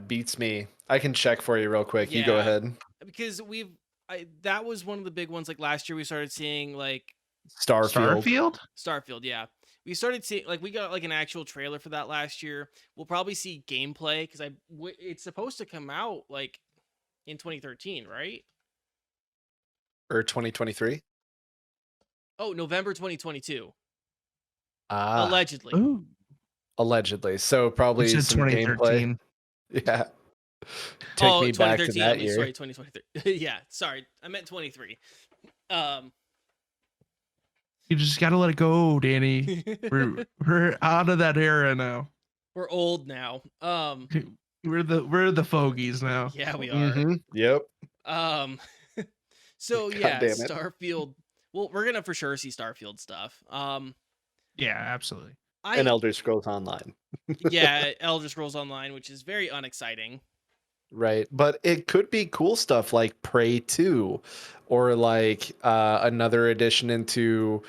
beats me. I can check for you real quick. You go Yeah. ahead. Because that was one of the big ones. Like last year, we started seeing like Starfield. Starfield, yeah. We started seeing like we got like an actual trailer for that last year. We'll probably see gameplay because it's supposed to come out like in 2013, right? Or 2023. Oh, November 2022, Ah, allegedly. Ooh. allegedly. So probably You said some gameplay. 2013. Yeah. Take me back to 2013, that I mean, year. Sorry, 2023. Yeah, sorry, I meant 23. You just gotta let it go, Danie. We're out of that era now. We're old now. We're the fogies now. Yeah, we are. Mhm, yep. So God yeah, damn it. Starfield. Well, we're gonna for sure see Starfield stuff. Yeah, absolutely. And Elder Scrolls Online. Yeah, Elder Scrolls Online, which is very unexciting. Right. But it could be cool stuff like Prey 2 or like another addition into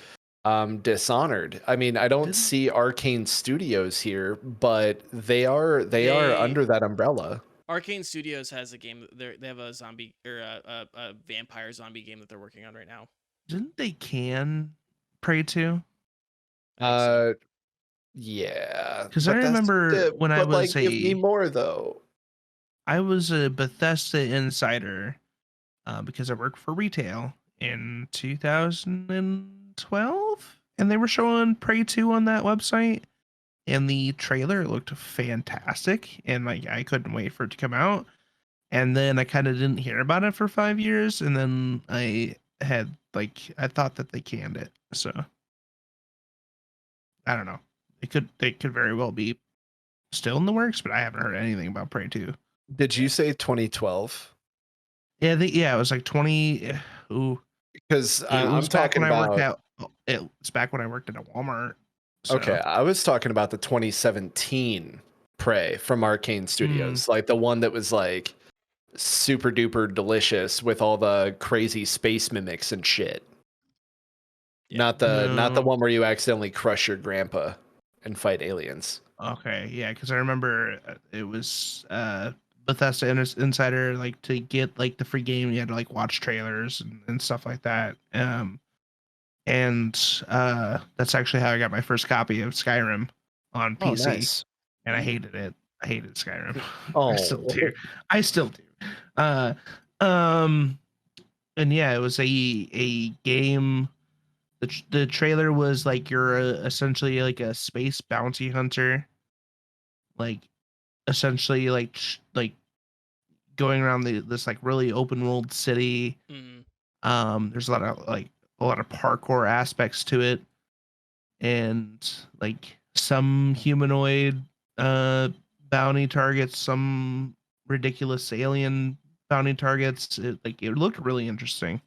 Dishonored. I mean, I don't see Arcane Studios here, but they are under that umbrella. Arcane Studios has a game. They have a zombie or a vampire zombie game that they're working on right now. Didn't they can Prey 2? Yeah. Because I remember when I was give me more though. I was a Bethesda insider because I worked for retail in 2012, and they were showing Prey 2 on that website, and the trailer looked fantastic, and like I couldn't wait for it to come out. And then I kind of didn't hear about it for 5 years, and then I thought that they canned it, so I don't know. They could very well be still in the works, but I haven't heard anything about Prey 2. Did you say 2012? Yeah, it was like 20. Ooh, Because it I'm was back talking when I worked about. it's back when I worked at a Walmart. So. Okay, I was talking about the 2017 Prey from Arcane Studios, like the one that was like super duper delicious with all the crazy space mimics and shit. Yeah. Not the No. one where you accidentally crush your grandpa and fight aliens. Okay, yeah, because I remember it was Bethesda Insider, like to get like the free game, you had to like watch trailers and stuff like that. And that's actually how I got my first copy of Skyrim on Oh, PC, nice. and I hated it. I hated Skyrim. Oh, I still do. I still do. Uh, um, and yeah, it was a game. The trailer was like you're essentially like a space bounty hunter, like essentially like going around this like really open world city. There's a lot of parkour aspects to it, and like some humanoid bounty targets, some ridiculous alien bounty targets. It looked really interesting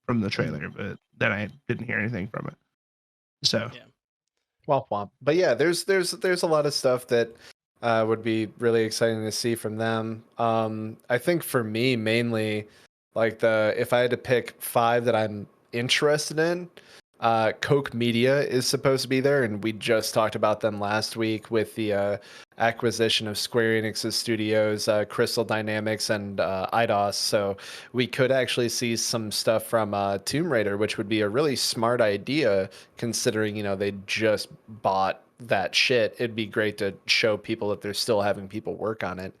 from the trailer, but then I didn't hear anything from it. So Yeah. Womp womp. But yeah, there's a lot of stuff that would be really exciting to see from them. I think for me mainly, like if I had to pick 5 that I'm interested in, Coke Media is supposed to be there, and we just talked about them last week with the acquisition of Square Enix's studios, Crystal Dynamics, and Eidos. So we could actually see some stuff from Tomb Raider, which would be a really smart idea considering, they just bought that shit. It'd be great to show people that they're still having people work on it.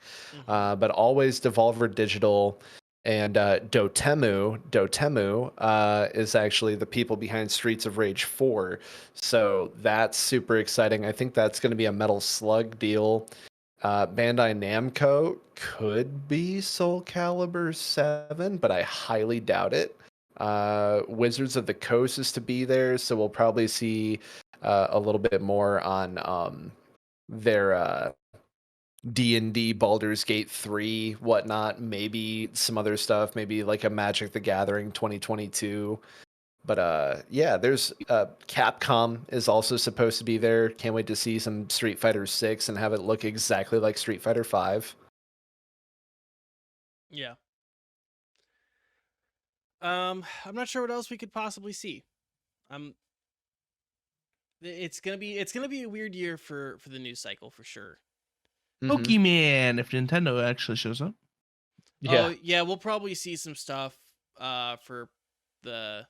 But always Devolver Digital and Dotemu is actually the people behind Streets of Rage 4. So that's super exciting. I think that's going to be a Metal Slug deal. Bandai Namco could be Soul Calibur 7, but I highly doubt it. Wizards of the Coast is to be there, so we'll probably see a little bit more on their D&D, Baldur's Gate 3, whatnot, maybe some other stuff, maybe like a Magic the Gathering 2022. But yeah, there's Capcom is also supposed to be there. Can't wait to see some Street Fighter 6 and have it look exactly like Street Fighter 5. Yeah. I'm not sure what else we could possibly see. It's gonna be a weird year for the news cycle for sure. Pokemon, if Nintendo actually shows up. Yeah. Oh yeah, we'll probably see some stuff for the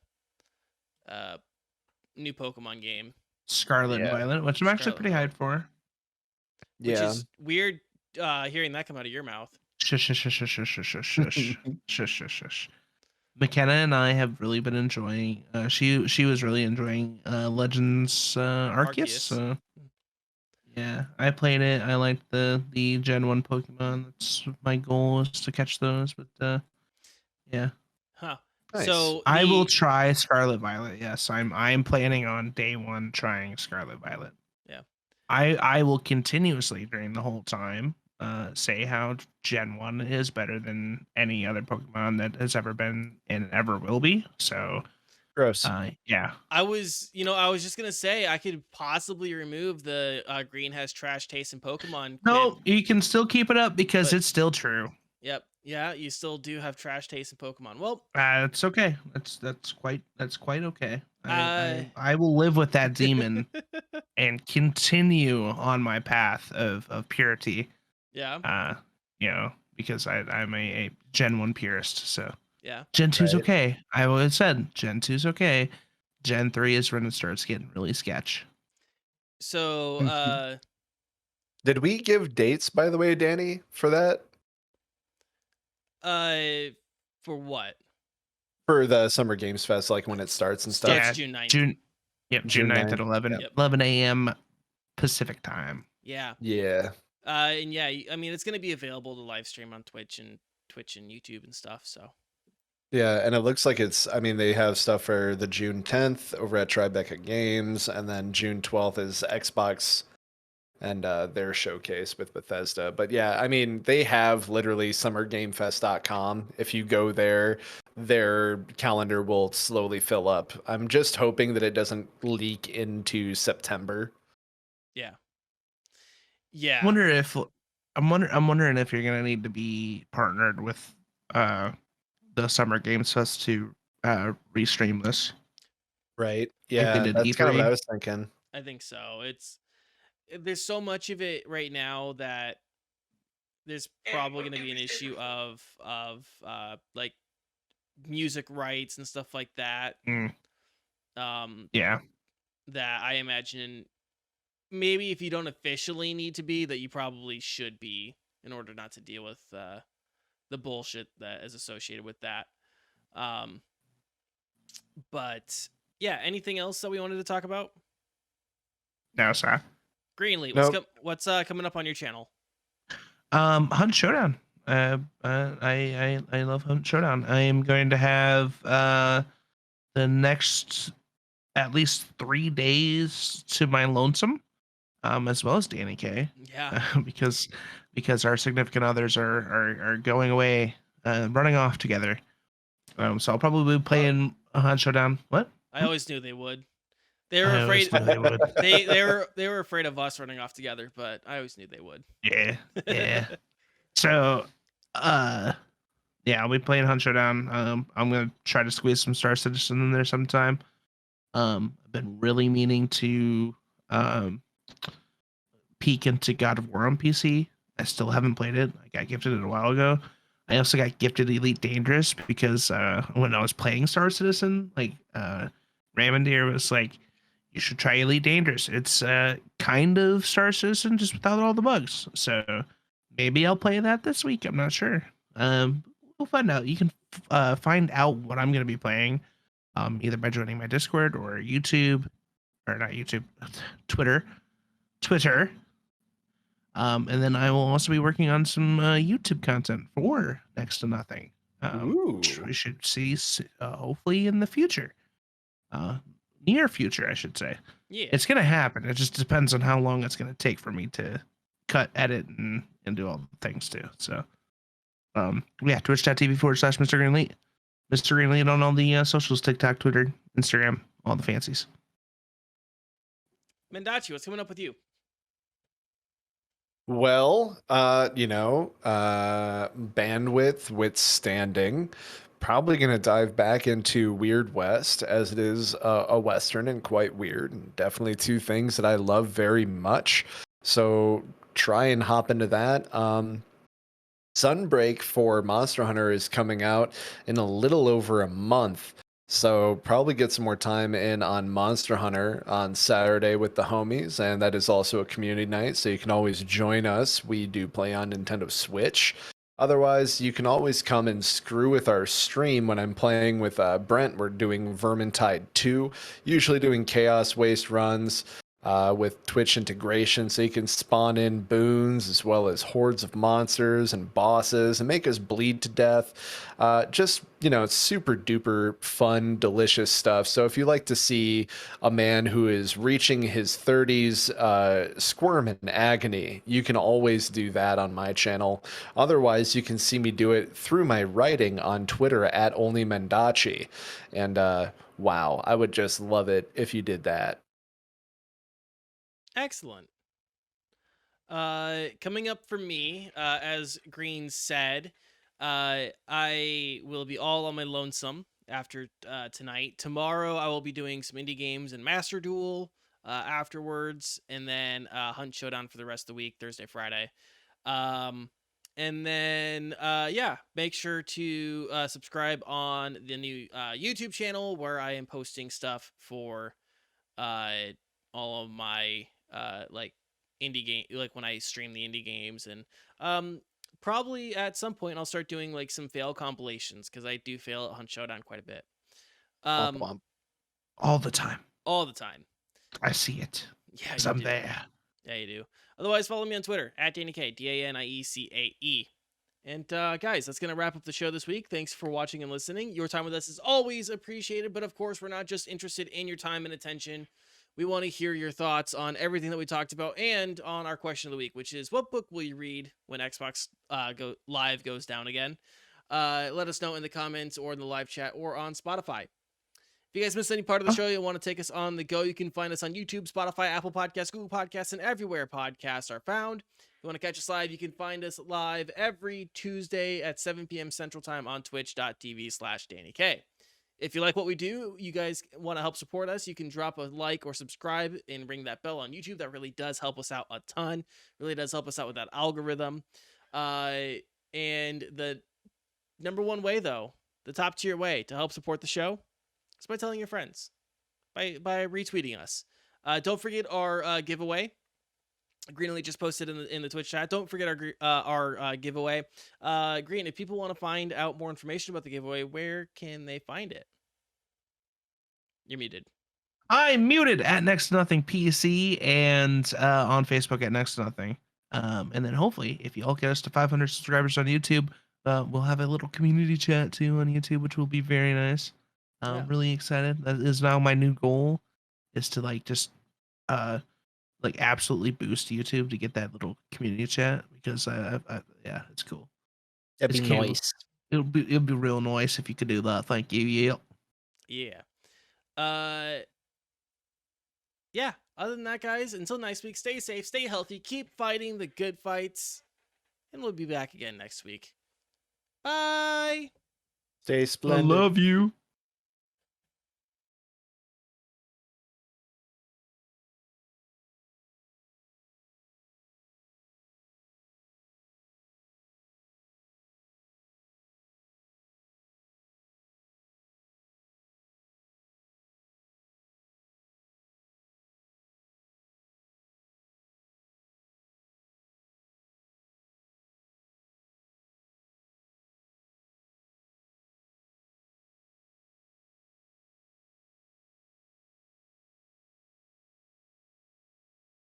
new Pokemon game. Scarlet and Yeah. Violet, which I'm actually Scarlet pretty hyped for. Which Yeah. is weird hearing that come out of your mouth. Shush, shush, shush, shush, shush, shush, shush, shush, shush, shush. McKenna and I have really been enjoying. She was really enjoying Legends Arceus. Yeah, I played it. I liked the Gen 1 Pokemon. That's my goal is to catch those. But yeah. Huh. Nice. So I will try Scarlet Violet. Yes, I'm planning on day 1 trying Scarlet Violet. Yeah. I will continuously during the whole time say how Gen 1 is better than any other Pokemon that has ever been and ever will be. So Gross. yeah. I was just gonna say I could possibly remove the green has trash taste in Pokemon. No, quip, you can still keep it up because but- it's still true. Yep. Yeah, you still do have trash taste in Pokemon. Well, It's okay. That's quite okay. Uh, I will live with that demon and continue on my path of purity. yeah. Because I'm a Gen 1 purist. So Yeah. Gen 2's Right. okay. I always said Gen 2's okay. Gen 3 is when it starts getting really sketch. So Did we give dates, by the way, Danie, for that? for what? For the Summer Games Fest, like when it starts and stuff? Starts Yeah, June 9th. June 9th at 11 a.m. Pacific time. Yeah. Yeah. And yeah, I mean it's gonna be available to live stream on Twitch and YouTube and stuff. So Yeah, and it looks like they have stuff for the June 10th over at Tribeca Games, and then June 12th is Xbox and their showcase with Bethesda. But yeah, I mean, they have literally summergamefest.com. If you go there, their calendar will slowly fill up. I'm just hoping that it doesn't leak into September. Yeah. I Yeah. wonder if I'm wondering if you're gonna need to be partnered with the Summer Games Fest to restream this. Right. Like they Yeah, did that's kind of what I E3. was thinking. I think so. There's so much of it right now that there's probably going to be an issue of like music rights and stuff like that. Mm, that yeah. I imagine maybe if you don't officially need to be, that you probably should be in order not to deal with the bullshit that is associated with that. Um, but yeah, anything else that we wanted to talk about? No, sorry. Greenlee, Nope. what's coming up on your channel? Hunt Showdown. I love Hunt Showdown. I am going to have the next at least 3 days to my lonesome, as well as Danny K, Yeah. because our significant others are going away, running off together. So I'll probably be playing a Hunt Showdown. What? I always knew they would. They were I always afraid. knew they would. They were afraid of us running off together, but I always knew they would. Yeah, yeah. So, yeah, I'll be playing Hunt Showdown. I'm gonna try to squeeze some Star Citizen in there sometime. I've been really meaning to peek into God of War on PC. I still haven't played it. I got gifted it a while ago. I also got gifted Elite Dangerous because when I was playing Star Citizen, like Ramandir was like, "You should try Elite Dangerous. It's kind of Star Citizen just without all the bugs." So maybe I'll play that this week. I'm not sure. We'll find out. You can find out what I'm going to be playing, either by joining my Discord or YouTube, or not YouTube, Twitter. And then I will also be working on some YouTube content for Next to Nothing, which Ooh. we should see hopefully in the future, near future, I should say. Yeah. It's gonna happen. It just depends on how long it's gonna take for me to cut, edit, and do all the things too. So, yeah, twitch.tv/Mr. Greenlee. Mr. Greenlee on all the socials: TikTok, Twitter, Instagram, all the fancies. Mendachi, what's coming up with you? Well, bandwidth withstanding, probably going to dive back into Weird West, as it is a Western and quite weird. And definitely two things that I love very much. So try and hop into that. Sunbreak for Monster Hunter is coming out in a little over a month. So probably get some more time in on Monster Hunter on Saturday with the homies, and that is also a community night, so you can always join us. We do play on Nintendo Switch. Otherwise, you can always come and screw with our stream when I'm playing with Brent. We're doing Vermintide 2, usually doing Chaos Waste runs with Twitch integration, so you can spawn in boons as well as hordes of monsters and bosses and make us bleed to death. Just, it's super duper fun, delicious stuff. So if you like to see a man who is reaching his 30s squirm in agony, you can always do that on my channel. Otherwise, you can see me do it through my writing on Twitter at OnlyMendachi. And wow, I would just love it if you did that. Excellent. Coming up for me, as Green said, I will be all on my lonesome after tonight. Tomorrow, I will be doing some indie games and Master Duel afterwards, and then Hunt Showdown for the rest of the week, Thursday, Friday. And then, yeah, make sure to subscribe on the new YouTube channel where I am posting stuff for all of my like indie game, like when I stream the indie games, and probably at some point I'll start doing like some fail compilations, because I do fail at Hunt Showdown quite a bit. Womp womp. All the time. All the time. I see it. Yeah, 'Cause you I'm do. there. Yeah, you do. Otherwise, follow me on Twitter at Danie K, DANIECAE. And guys, that's gonna wrap up the show this week. Thanks for watching and listening. Your time with us is always appreciated, but of course, we're not just interested in your time and attention. We want to hear your thoughts on everything that we talked about and on our question of the week, which is what book will you read when Xbox Live goes down again? Let us know in the comments or in the live chat or on Spotify. If you guys missed any part of the show, you want to take us on the go, you can find us on YouTube, Spotify, Apple Podcasts, Google Podcasts, and everywhere podcasts are found. If you want to catch us live, you can find us live every Tuesday at 7 p.m. Central Time on twitch.tv/DanieK. If you like what we do, you guys want to help support us, you can drop a like or subscribe and ring that bell on YouTube. That really does help us out a ton. Really does help us out with that algorithm. And the number one way, though, the top tier way to help support the show is by telling your friends, by retweeting us. Don't forget our giveaway. Greenly just posted in the Twitch chat. Don't forget our giveaway. Green, if people want to find out more information about the giveaway, where can they find it? You're muted. I'm muted at Next to Nothing PC and on Facebook at Next to Nothing. And then hopefully, if you all get us to 500 subscribers on YouTube, we'll have a little community chat too on YouTube, which will be very nice. I'm really excited. That is now my new goal, is to just absolutely boost YouTube to get that little community chat, because yeah, it's cool. That'd be nice. It'll be real nice if you could do that. Thank you. Yeah. Yeah. Other than that, guys, until next week, stay safe, stay healthy, keep fighting the good fights, and we'll be back again next week. Bye. Stay splendid. I love you.